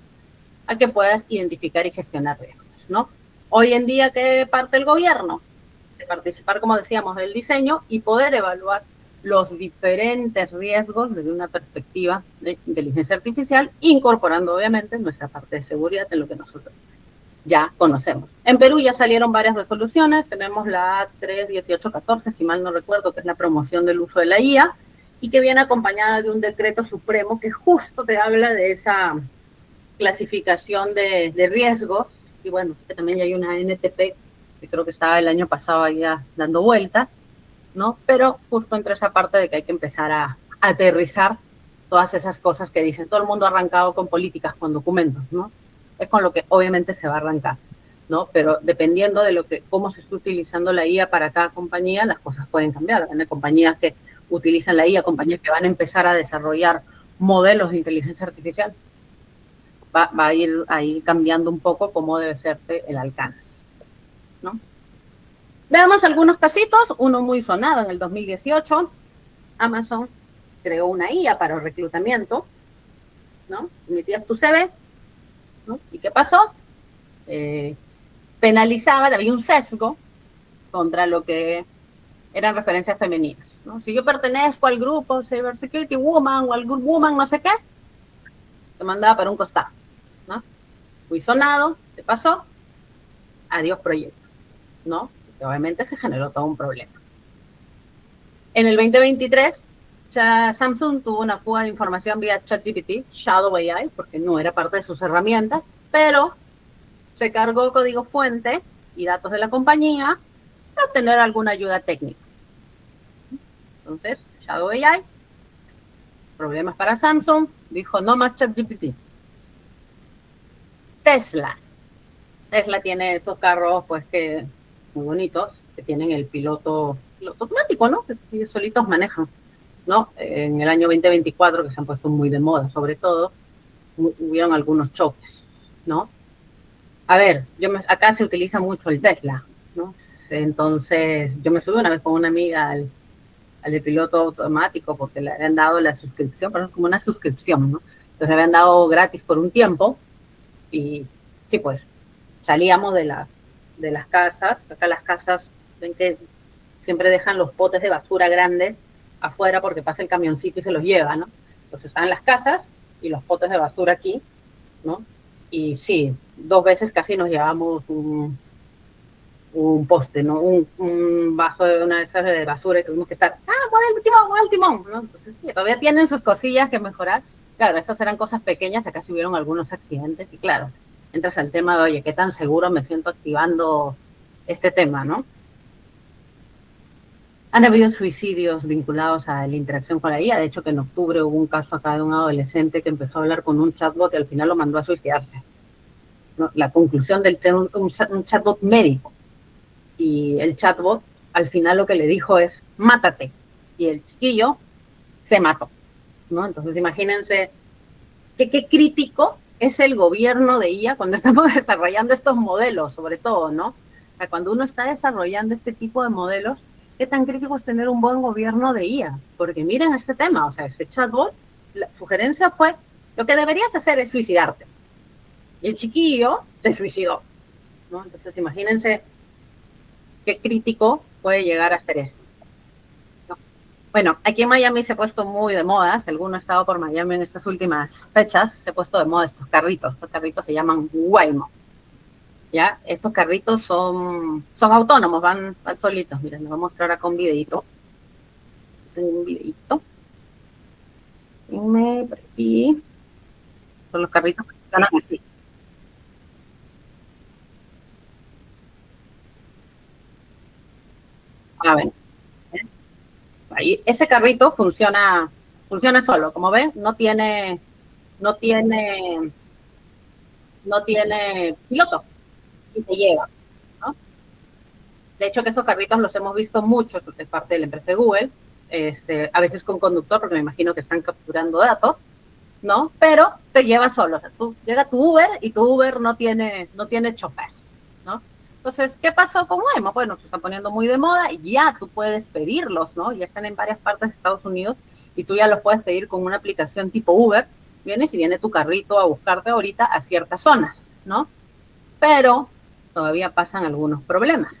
a que puedas identificar y gestionar riesgos, ¿no? Hoy en día, ¿qué parte el gobierno? De participar, como decíamos, del diseño y poder evaluar los diferentes riesgos desde una perspectiva de inteligencia artificial, incorporando obviamente nuestra parte de seguridad en lo que nosotros ya conocemos. En Perú ya salieron varias resoluciones, tenemos la 31814, si mal no recuerdo, que es la promoción del uso de la IA, y que viene acompañada de un decreto supremo que justo te habla de esa clasificación de riesgos, y bueno, que también ya hay una NTP, que creo que estaba el año pasado ya dando vueltas, ¿no? Pero justo entre esa parte de que hay que empezar a aterrizar todas esas cosas que dicen. Todo el mundo ha arrancado con políticas, con documentos, ¿no? Es con lo que obviamente se va a arrancar, ¿no? Pero dependiendo de cómo se está utilizando la IA para cada compañía, las cosas pueden cambiar. Hay compañías que utilizan la IA, compañías que van a empezar a desarrollar modelos de inteligencia artificial. Va a ir ahí cambiando un poco cómo debe ser el alcance, ¿no? Veamos algunos casitos. Uno muy sonado en el 2018. Amazon creó una IA para reclutamiento, ¿no? Metías tu CV, ¿no? ¿Y qué pasó? Penalizaba, había un sesgo contra lo que eran referencias femeninas, ¿no? Si yo pertenezco al grupo Cybersecurity Woman o al Good Woman, no sé qué, te mandaba para un costado, ¿no? Muy sonado, ¿qué pasó? Adiós proyecto, ¿no? Porque obviamente se generó todo un problema. En el 2023, Samsung tuvo una fuga de información vía ChatGPT, Shadow AI, porque no era parte de sus herramientas, pero se cargó código fuente y datos de la compañía para obtener alguna ayuda técnica. Entonces, Shadow AI, problemas para Samsung, dijo no más ChatGPT. Tesla tiene esos carros, pues, que muy bonitos, que tienen el piloto automático, ¿no? Que solitos manejan, ¿no? En el año 2024, que se han puesto muy de moda, sobre todo, hubieron algunos choques, ¿no? A ver, acá se utiliza mucho el Tesla, ¿no? Entonces, yo me subí una vez con una amiga al de piloto automático porque le habían dado la suscripción, pero es como una suscripción, ¿no? Entonces le habían dado gratis por un tiempo y sí, pues salíamos de las casas. Acá las casas, ven que siempre dejan los potes de basura grandes afuera porque pasa el camioncito y se los lleva, ¿no? Entonces están las casas y los potes de basura aquí, ¿no? Y sí, 2 veces casi nos llevamos un poste, ¿no? Un vaso de una de esas de basura y tuvimos que estar, mueve el timón, ¿no? Entonces, sí, todavía tienen sus cosillas que mejorar. Claro, esas eran cosas pequeñas, acá sí hubieron algunos accidentes y claro, entras al tema de, oye, ¿qué tan seguro me siento activando este tema, no? Han habido suicidios vinculados a la interacción con la IA. De hecho, que en octubre hubo un caso acá de un adolescente que empezó a hablar con un chatbot y al final lo mandó a suicidarse, ¿no? La conclusión del un chatbot médico. Y el chatbot al final lo que le dijo es, mátate. Y el chiquillo se mató, ¿no? Entonces imagínense qué crítico es el gobierno de IA cuando estamos desarrollando estos modelos, sobre todo, ¿no? O sea, cuando uno está desarrollando este tipo de modelos, qué tan crítico es tener un buen gobierno de IA, porque miren este tema, o sea, ese chatbot, la sugerencia fue, lo que deberías hacer es suicidarte. Y el chiquillo se suicidó, ¿no? Entonces, imagínense qué crítico puede llegar a ser esto, ¿no? Bueno, aquí en Miami se ha puesto muy de moda, si alguno ha estado por Miami en estas últimas fechas, se ha puesto de moda estos carritos se llaman Waymo, ¿ya? Estos carritos son autónomos, van solitos, miren, les voy a mostrar acá un videito, tengo un videito, por aquí, son los carritos que funcionan así. A ver, ¿eh? Ahí, ese carrito funciona solo, como ven, no tiene, no tiene piloto y te lleva, ¿no? De hecho, que estos carritos los hemos visto muchos de parte de la empresa de Google, a veces con conductor, porque me imagino que están capturando datos, ¿no? Pero te lleva solo, o sea, tú llega tu Uber y tu Uber no tiene chofer, ¿no? Entonces, ¿qué pasó con Waymo? Bueno, se está poniendo muy de moda y ya tú puedes pedirlos, ¿no? Ya están en varias partes de Estados Unidos y tú ya los puedes pedir con una aplicación tipo Uber. Vienes y viene tu carrito a buscarte ahorita a ciertas zonas, ¿no? Pero todavía pasan algunos problemas.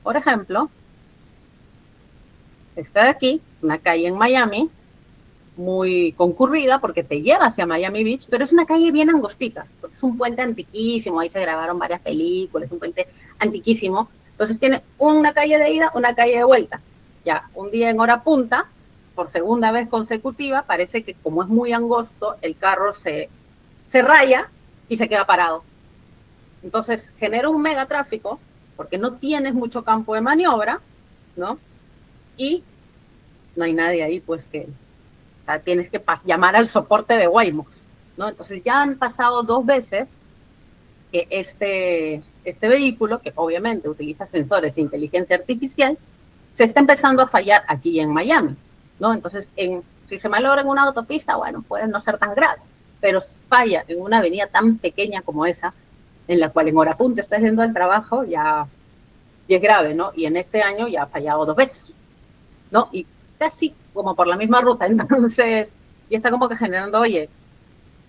Por ejemplo, está de aquí, una calle en Miami, muy concurrida porque te lleva hacia Miami Beach, pero es una calle bien angostita, porque es un puente antiquísimo, ahí se grabaron varias películas, es un puente antiquísimo, entonces tiene una calle de ida, una calle de vuelta. Ya, un día en hora punta, por segunda vez consecutiva, parece que como es muy angosto, el carro se raya y se queda parado. Entonces genera un mega tráfico, porque no tienes mucho campo de maniobra, ¿no? Y no hay nadie ahí, pues que sea, tienes que llamar al soporte de Waymo, ¿no? Entonces ya han pasado 2 veces que este vehículo, que obviamente utiliza sensores de inteligencia artificial, se está empezando a fallar aquí en Miami, ¿no? Entonces, si se malogra en una autopista, bueno, puede no ser tan grave, pero falla en una avenida tan pequeña como esa, en la cual en hora punta estás yendo al trabajo, ya es grave, ¿no? Y en este año ya ha fallado 2 veces, ¿no? Y casi como por la misma ruta, entonces, y está como que generando, oye,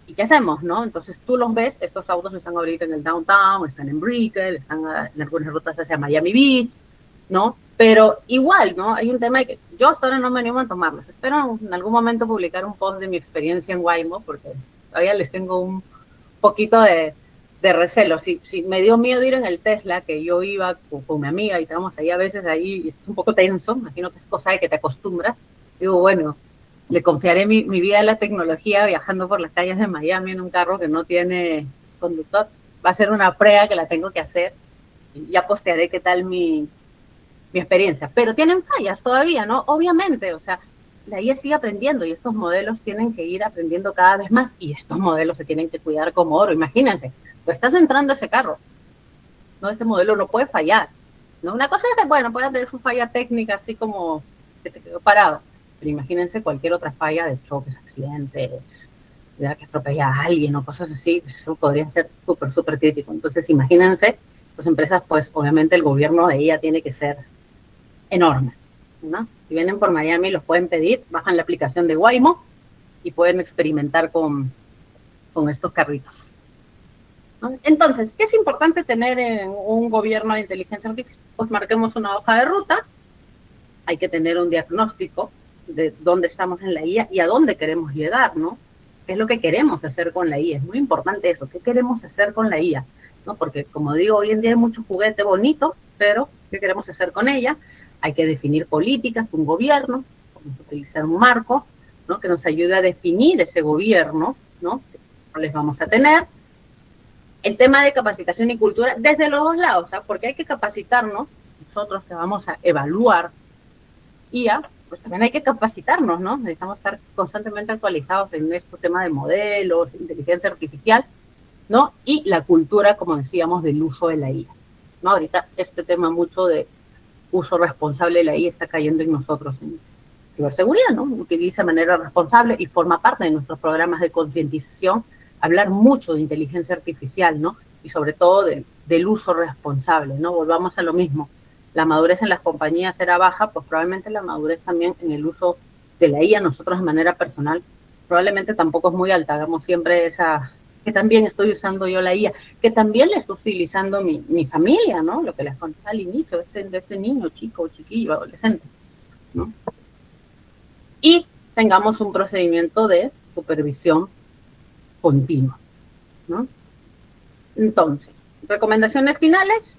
¿y qué hacemos, no? Entonces tú los ves, estos autos están ahorita en el downtown, están en Brickell, están en algunas rutas hacia Miami Beach, ¿no? Pero igual, ¿no? Hay un tema de que yo hasta ahora no me animo a tomarlos. Espero en algún momento publicar un post de mi experiencia en Waymo, porque todavía les tengo un poquito de recelo. Si me dio miedo ir en el Tesla, que yo iba con mi amiga y estábamos ahí a veces ahí, y es un poco tenso, imagino que es cosa de que te acostumbras. Digo, bueno, le confiaré mi vida a la tecnología viajando por las calles de Miami en un carro que no tiene conductor. Va a ser una prueba que la tengo que hacer y ya postearé qué tal mi experiencia. Pero tienen fallas todavía, ¿no? Obviamente, o sea, la IA sigue aprendiendo y estos modelos tienen que ir aprendiendo cada vez más y estos modelos se tienen que cuidar como oro. Imagínense, tú estás entrando a ese carro, ¿no? Ese modelo no puede fallar, ¿no? Una cosa es que, bueno, puede tener su falla técnica así como que se quedó parado, pero imagínense cualquier otra falla de choques, accidentes, de que atropella a alguien o cosas así, eso podría ser súper, súper crítico. Entonces, imagínense, las empresas, pues obviamente el gobierno de ella tiene que ser enorme, ¿no? Si vienen por Miami, los pueden pedir, bajan la aplicación de Waymo y pueden experimentar con estos carritos, ¿no? Entonces, ¿qué es importante tener en un gobierno de inteligencia artificial? Pues marquemos una hoja de ruta, hay que tener un diagnóstico de dónde estamos en la IA y a dónde queremos llegar, ¿no? ¿Qué es lo que queremos hacer con la IA? Es muy importante eso, ¿qué queremos hacer con la IA? ¿No? Porque, como digo, hoy en día hay mucho juguete bonito, pero ¿qué queremos hacer con ella? Hay que definir políticas, un gobierno, vamos a utilizar un marco, ¿no? Que nos ayude a definir ese gobierno, ¿no? ¿Qué roles vamos a tener? El tema de capacitación y cultura desde los dos lados, ¿sabes? Porque hay que capacitarnos, nosotros que vamos a evaluar IA, pues también hay que capacitarnos, ¿no? Necesitamos estar constantemente actualizados en este tema de modelos, inteligencia artificial, ¿no? Y la cultura, como decíamos, del uso de la IA, ¿no? Ahorita este tema mucho de uso responsable de la IA está cayendo en nosotros en ciberseguridad, ¿no? Utiliza de manera responsable y forma parte de nuestros programas de concientización hablar mucho de inteligencia artificial, ¿no? Y sobre todo del uso responsable, ¿no? Volvamos a lo mismo. la madurez en las compañías era baja, pues probablemente la madurez también en el uso de la IA, nosotros de manera personal, probablemente tampoco es muy alta. Hagamos siempre esa, que también estoy usando yo la IA, que también la estoy utilizando mi familia, ¿no? Lo que les conté al inicio, de este niño, chico, chiquillo, adolescente, ¿no? Y tengamos un procedimiento de supervisión continua, ¿no? Entonces, recomendaciones finales,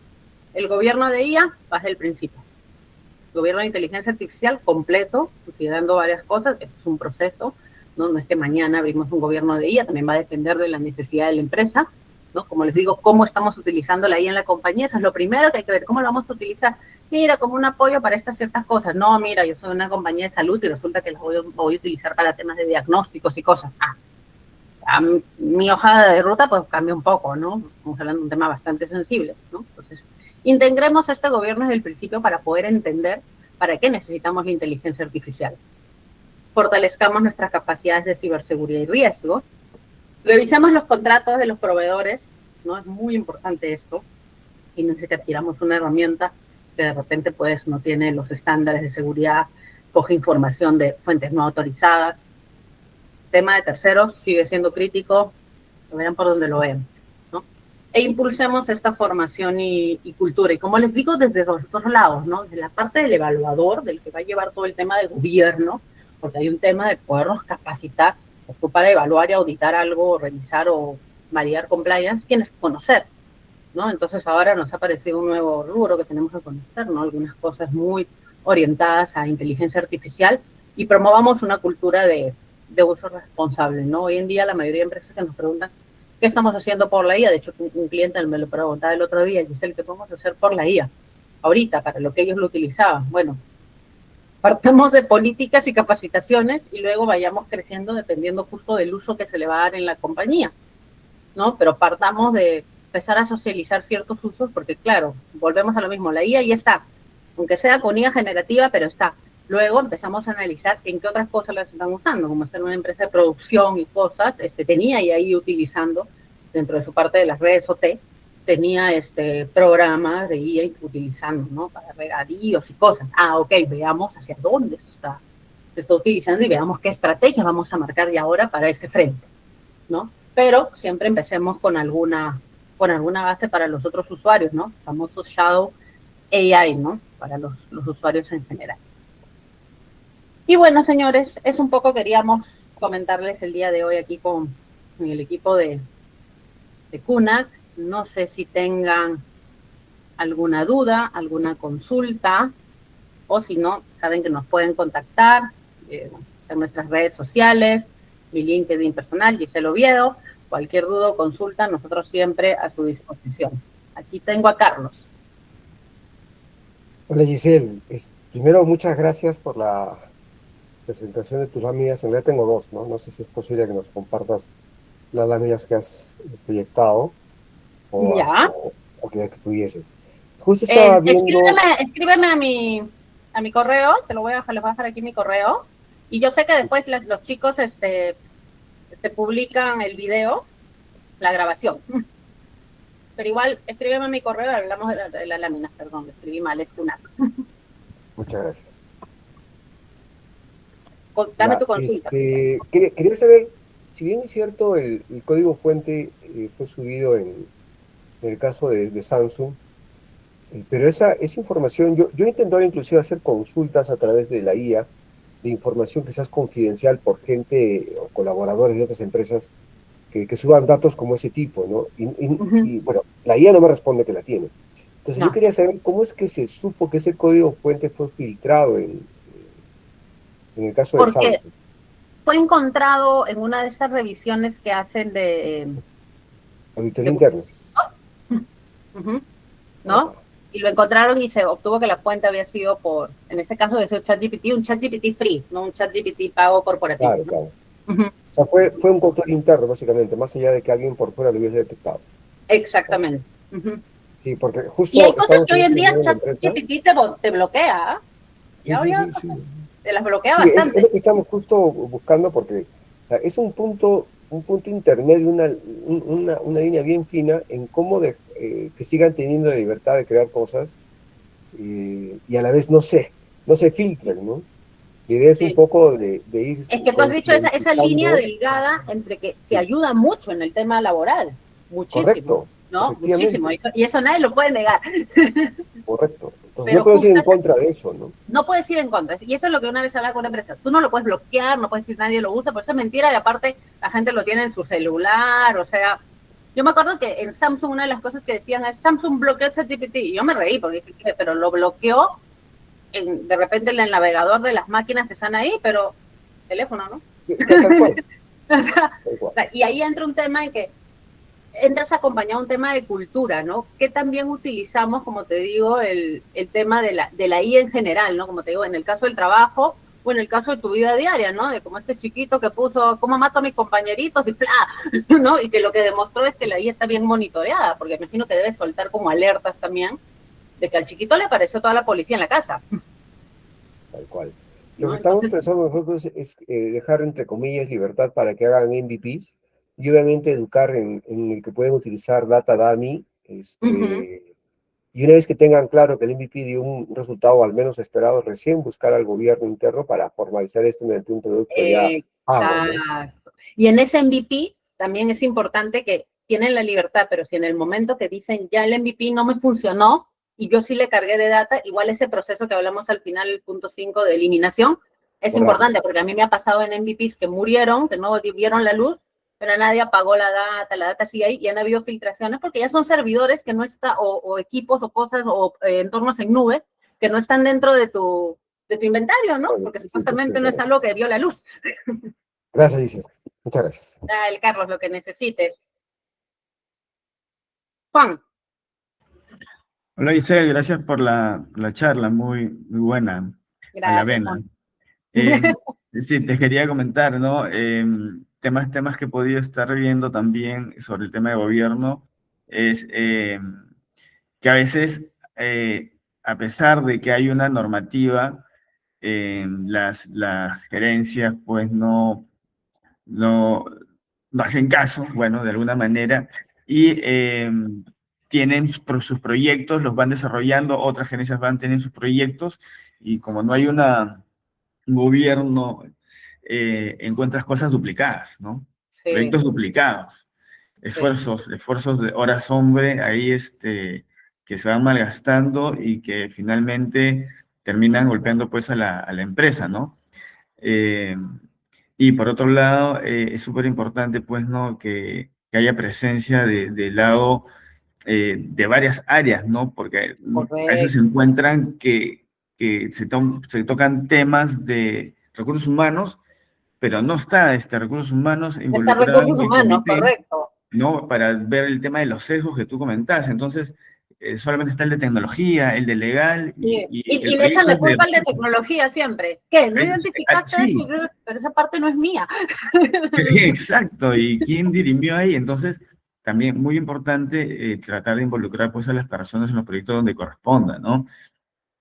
el gobierno de IA va desde el principio. El gobierno de inteligencia artificial completo, considerando varias cosas, es un proceso, ¿no? No es que mañana abrimos un gobierno de IA, también va a depender de la necesidad de la empresa, ¿no? Como les digo, cómo estamos utilizando la IA en la compañía, eso es lo primero que hay que ver, cómo lo vamos a utilizar. Mira, como un apoyo para estas ciertas cosas. No, mira, yo soy una compañía de salud y resulta que la voy a utilizar para temas de diagnósticos y cosas. Mi hoja de ruta pues cambia un poco, ¿no? Estamos hablando de un tema bastante sensible, ¿no? Entonces, integremos este gobierno desde el principio para poder entender para qué necesitamos la inteligencia artificial. Fortalezcamos nuestras capacidades de ciberseguridad y riesgos. Revisemos los contratos de los proveedores, ¿no? Es muy importante esto. Y no sé que adquiramos una herramienta que de repente pues no tiene los estándares de seguridad, coge información de fuentes no autorizadas. Tema de terceros sigue siendo crítico, lo vean por donde lo vean, ¿no? E impulsemos esta formación y cultura. Y como les digo, desde los dos lados, ¿no? De la parte del evaluador, del que va a llevar todo el tema de gobierno, porque hay un tema de podernos capacitar, tú para evaluar y auditar algo, revisar o validar compliance, tienes que conocer, ¿no? Entonces ahora nos ha aparecido un nuevo rubro que tenemos que conocer, ¿no? Algunas cosas muy orientadas a inteligencia artificial y promovamos una cultura de uso responsable, ¿no? Hoy en día la mayoría de empresas que nos preguntan qué estamos haciendo por la IA, de hecho un cliente me lo preguntaba el otro día, Giselle, ¿qué podemos hacer por la IA? Ahorita, para lo que ellos lo utilizaban. Bueno, partamos de políticas y capacitaciones y luego vayamos creciendo dependiendo justo del uso que se le va a dar en la compañía, ¿no? Pero partamos de empezar a socializar ciertos usos porque, claro, volvemos a lo mismo, la IA ya está, aunque sea con IA generativa, pero está. Luego empezamos a analizar en qué otras cosas las están usando, como ser una empresa de producción y cosas, tenía y ahí utilizando dentro de su parte de las redes OT, tenía programas de IA utilizando, ¿no? Para regadíos y cosas. Ok, veamos hacia dónde se está utilizando y veamos qué estrategia vamos a marcar ya ahora para ese frente, ¿no? Pero siempre empecemos con alguna base para los otros usuarios, ¿no? Famoso Shadow AI, ¿no? Para los usuarios en general. Y bueno, señores, es un poco queríamos comentarles el día de hoy aquí con el equipo de CUNAC. No sé si tengan alguna duda, alguna consulta, o si no, saben que nos pueden contactar en nuestras redes sociales, mi LinkedIn personal, Giselle Oviedo. Cualquier duda o consulta, nosotros siempre a su disposición. Aquí tengo a Carlos. Hola Giselle, primero muchas gracias por la presentación de tus láminas. En realidad tengo dos, ¿no? No sé si es posible que nos compartas las láminas que has proyectado Ya. o que pudieses. Justo estaba viendo. Escríbeme a mi correo, les voy a dejar aquí mi correo. Y yo sé que después los chicos publican el video, la grabación. Pero igual, escríbeme a mi correo, hablamos de las láminas, perdón, escribí mal, es CUNAC. Muchas gracias. Dame tu consulta. Quería saber, si bien es cierto, el código fuente fue subido en el caso de Samsung, pero esa información, yo he intentado inclusive hacer consultas a través de la IA, de información quizás confidencial por gente o colaboradores de otras empresas que suban datos como ese tipo, ¿no? Bueno, la IA no me responde que la tiene. Entonces yo quería saber cómo es que se supo que ese código fuente fue filtrado en el caso de Samsung. Fue encontrado en una de estas revisiones que hacen de Auditoría interna. ¿No? Y lo encontraron y se obtuvo que la fuente había sido en ese caso de ese ChatGPT, un ChatGPT free, no un ChatGPT pago corporativo. Claro, claro. O sea, fue un control interno, básicamente, más allá de que alguien por fuera lo hubiese detectado. Exactamente. Sí, porque justo. Y hay cosas que hoy en día ChatGPT te bloquea. Sí. Te las bloquea bastante. Es lo que estamos justo buscando porque, o sea, es un punto intermedio, una línea bien fina en cómo que sigan teniendo la libertad de crear cosas y a la vez no se filtren, ¿no? La idea es un Sí. poco de ir Es que tú has dicho esa línea concientizando, delgada entre que te sí, ayuda mucho en el tema laboral, muchísimo, correcto, ¿no? Muchísimo. efectivamente, Y eso nadie lo puede negar. correcto. Entonces no Pero puedo ir justo en contra de eso, ¿no? no puedes ir en contra. Y eso es lo que una vez hablaba con una empresa. Tú no lo puedes bloquear, no puedes decir nadie lo usa, pero eso es mentira y aparte la gente lo tiene en su celular, o sea, yo me acuerdo que en Samsung una de las cosas que decían es Samsung bloqueó ChatGPT y yo me reí porque dije, pero lo bloqueó de repente en el navegador de las máquinas que están ahí, pero teléfono, ¿no? Sí, tal cual, tal O cual. sea, y ahí entra un tema en que entras acompañado a un tema de cultura, ¿no? Que también utilizamos, como te digo, el tema de la IA en general, ¿no? Como te digo, en el caso del trabajo o en el caso de tu vida diaria, ¿no? De como este chiquito que puso, ¿cómo mato a mis compañeritos? Y ¡plá! ¿No? Y que lo que demostró es que la IA está bien monitoreada, porque me imagino que debe soltar como alertas también de que al chiquito le apareció toda la policía en la casa, Tal cual. Lo ¿no? que estamos Entonces, pensando nosotros es dejar, entre comillas, libertad para que hagan MVPs y obviamente educar en el que pueden utilizar Data Dummy. uh -huh. Y una vez que tengan claro que el MVP dio un resultado al menos esperado, recién buscar al gobierno interno para formalizar esto mediante un producto ya pago, ¿no? Exacto. Y en ese MVP también es importante que tienen la libertad, pero si en el momento que dicen ya el MVP no me funcionó y yo sí le cargué de data, igual ese proceso que hablamos al final, el punto 5 de eliminación, es Borrarlo. importante porque a mí me ha pasado en MVPs que murieron, que no vieron la luz, pero nadie apagó la data sigue ahí y han habido filtraciones porque ya son servidores que no están, o equipos o cosas o entornos en nube que no están dentro de tu inventario, ¿no? Bueno, Porque sí, pues, supuestamente no es algo que vio la luz. gracias, Isabel. Muchas gracias. El Carlos, lo que necesite. Juan, Hola Isel, gracias por la charla, muy buena, a la gracias, vena. Juan. Eh, sí, te quería comentar, ¿no? Temas que he podido estar viendo también sobre el tema de gobierno es que a veces, a pesar de que hay una normativa, las gerencias pues no, no hacen caso, bueno, de alguna manera, y tienen sus proyectos, los van desarrollando, otras gerencias van teniendo sus proyectos, y como no hay un gobierno, encuentras cosas duplicadas, ¿no? Sí, Proyectos duplicados, sí, esfuerzos de horas hombre ahí que se van malgastando y que finalmente terminan golpeando pues a la empresa, ¿no? Eh, y por otro lado, es súper importante, pues, ¿no? Que haya presencia de lado de varias áreas, ¿no? Porque a veces se correcto. encuentran que se tocan temas de recursos humanos, pero no está recursos humanos No están involucrado recursos en el humanos, comité, correcto. ¿no? Para ver el tema de los sesgos que tú comentabas. Entonces, solamente está el de tecnología, el de legal Sí. y el Le echan proyecto la es de culpa al de tecnología siempre. ¿Qué? ¿No identificaste eso? sí, Pero esa parte no es mía. exacto, ¿y quién dirimió ahí? Entonces, también muy importante tratar de involucrar pues a las personas en los proyectos donde corresponda, ¿no?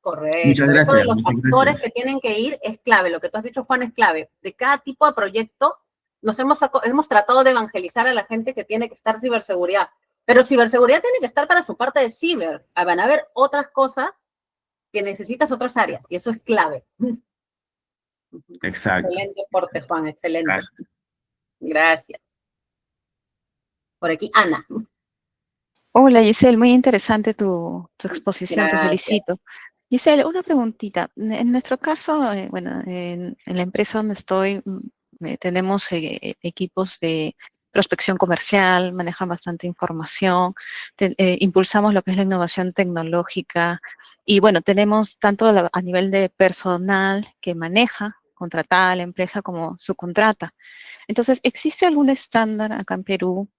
Correcto. Eso de los Muchas actores que gracias. tienen que ir es clave. Lo que tú has dicho, Juan, es clave. De cada tipo de proyecto hemos tratado de evangelizar a la gente que tiene que estar ciberseguridad. Pero ciberseguridad tiene que estar para su parte de ciber. Van a haber otras cosas que necesitas otras áreas y eso es clave. Exacto. Excelente porte, Juan, excelente. Gracias. Gracias. Por aquí, Ana. Hola Giselle, muy interesante tu exposición, te Gracias. felicito. Giselle, una preguntita. En nuestro caso, bueno, en la empresa donde estoy, tenemos equipos de prospección comercial, manejan bastante información, impulsamos lo que es la innovación tecnológica y bueno, tenemos tanto a nivel de personal que maneja, contratada a la empresa como subcontrata. Entonces, ¿existe algún estándar acá en Perú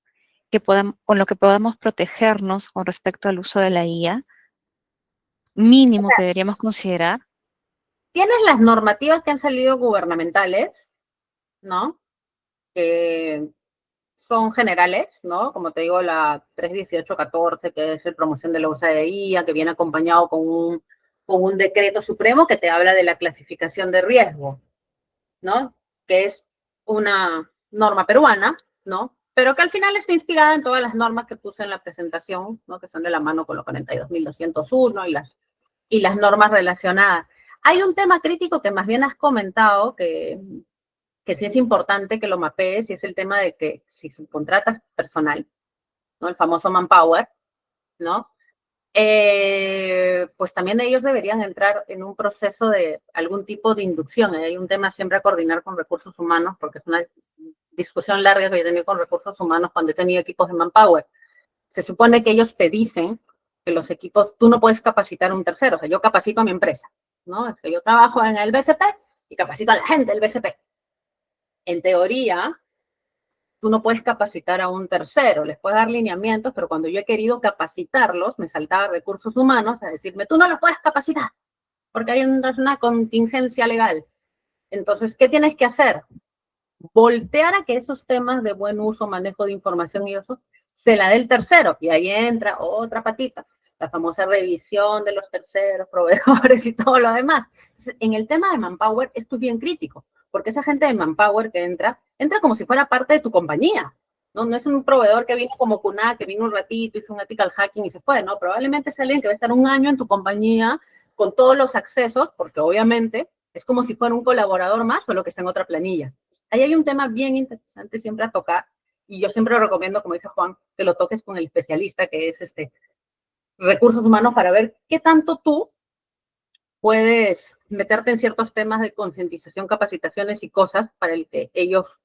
con lo que podamos protegernos con respecto al uso de la IA, mínimo que deberíamos considerar? Tienes las normativas que han salido gubernamentales, ¿no? Que son generales, ¿no? Como te digo, la 31814, que es la promoción de la uso de IA, que viene acompañado con un decreto supremo que te habla de la clasificación de riesgo, ¿no? Que es una norma peruana, ¿no? Pero que al final está inspirada en todas las normas que puse en la presentación, ¿no? Que están de la mano con los 42.201 y las y las normas relacionadas. Hay un tema crítico que más bien has comentado, que sí es importante que lo mapees, y es el tema de que si subcontratas personal, ¿no? El famoso manpower, ¿no? Pues también ellos deberían entrar en un proceso de algún tipo de inducción. Hay un tema siempre a coordinar con recursos humanos, porque es una discusión larga que yo he tenido con recursos humanos cuando he tenido equipos de manpower. Se supone que ellos te dicen que los equipos, tú no puedes capacitar a un tercero. O sea, yo capacito a mi empresa, ¿no? Es que yo trabajo en el BCP y capacito a la gente del BCP. En teoría, tú no puedes capacitar a un tercero, les puedes dar lineamientos, pero cuando yo he querido capacitarlos, me saltaba recursos humanos a decirme, tú no los puedes capacitar, porque hay una contingencia legal. Entonces, ¿qué tienes que hacer? Voltear a que esos temas de buen uso, manejo de información y eso, se la dé el tercero, y ahí entra otra patita, la famosa revisión de los terceros, proveedores y todo lo demás. Entonces, en el tema de manpower, esto es bien crítico, porque esa gente de manpower que entra como si fuera parte de tu compañía, ¿no? No es un proveedor que vino como CUNA, que vino un ratito, hizo un ethical hacking y se fue, ¿no? Probablemente es alguien que va a estar un año en tu compañía con todos los accesos, porque obviamente es como si fuera un colaborador más, solo que está en otra planilla. Ahí hay un tema bien interesante siempre a tocar, y yo siempre lo recomiendo, como dice Juan, que lo toques con el especialista, que es recursos humanos, para ver qué tanto tú puedes meterte en ciertos temas de concientización, capacitaciones y cosas para el que ellos...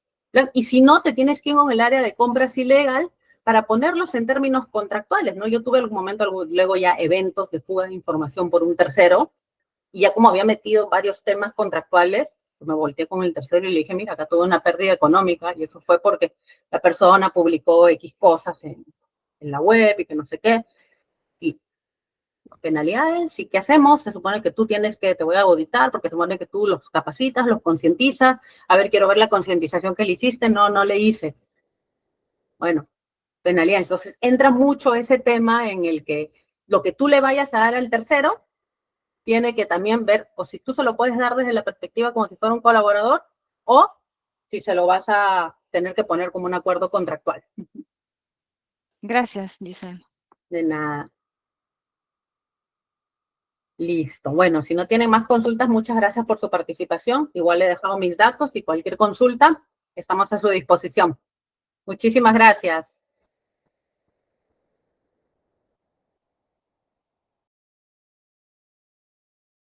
Y si no, te tienes que ir en el área de compras ilegal para ponerlos en términos contractuales, ¿no? Yo tuve en algún momento luego ya eventos de fuga de información por un tercero, y ya como había metido varios temas contractuales, me volteé con el tercero y le dije, mira, acá tuve una pérdida económica, y eso fue porque la persona publicó X cosas en la web y que no sé qué, y penalidades, ¿y qué hacemos? Se supone que tú tienes que, te voy a auditar, porque se supone que tú los capacitas, los concientizas, a ver, quiero ver la concientización que le hiciste, no le hice. Bueno, penalidades. Entonces, entra mucho ese tema en el que lo que tú le vayas a dar al tercero, tiene que también ver, o si tú se lo puedes dar desde la perspectiva como si fuera un colaborador, o si se lo vas a tener que poner como un acuerdo contractual. Gracias, Giselle. De nada. Listo. Bueno, si no tienen más consultas, muchas gracias por su participación. Igual le he dejado mis datos y cualquier consulta, estamos a su disposición. Muchísimas gracias.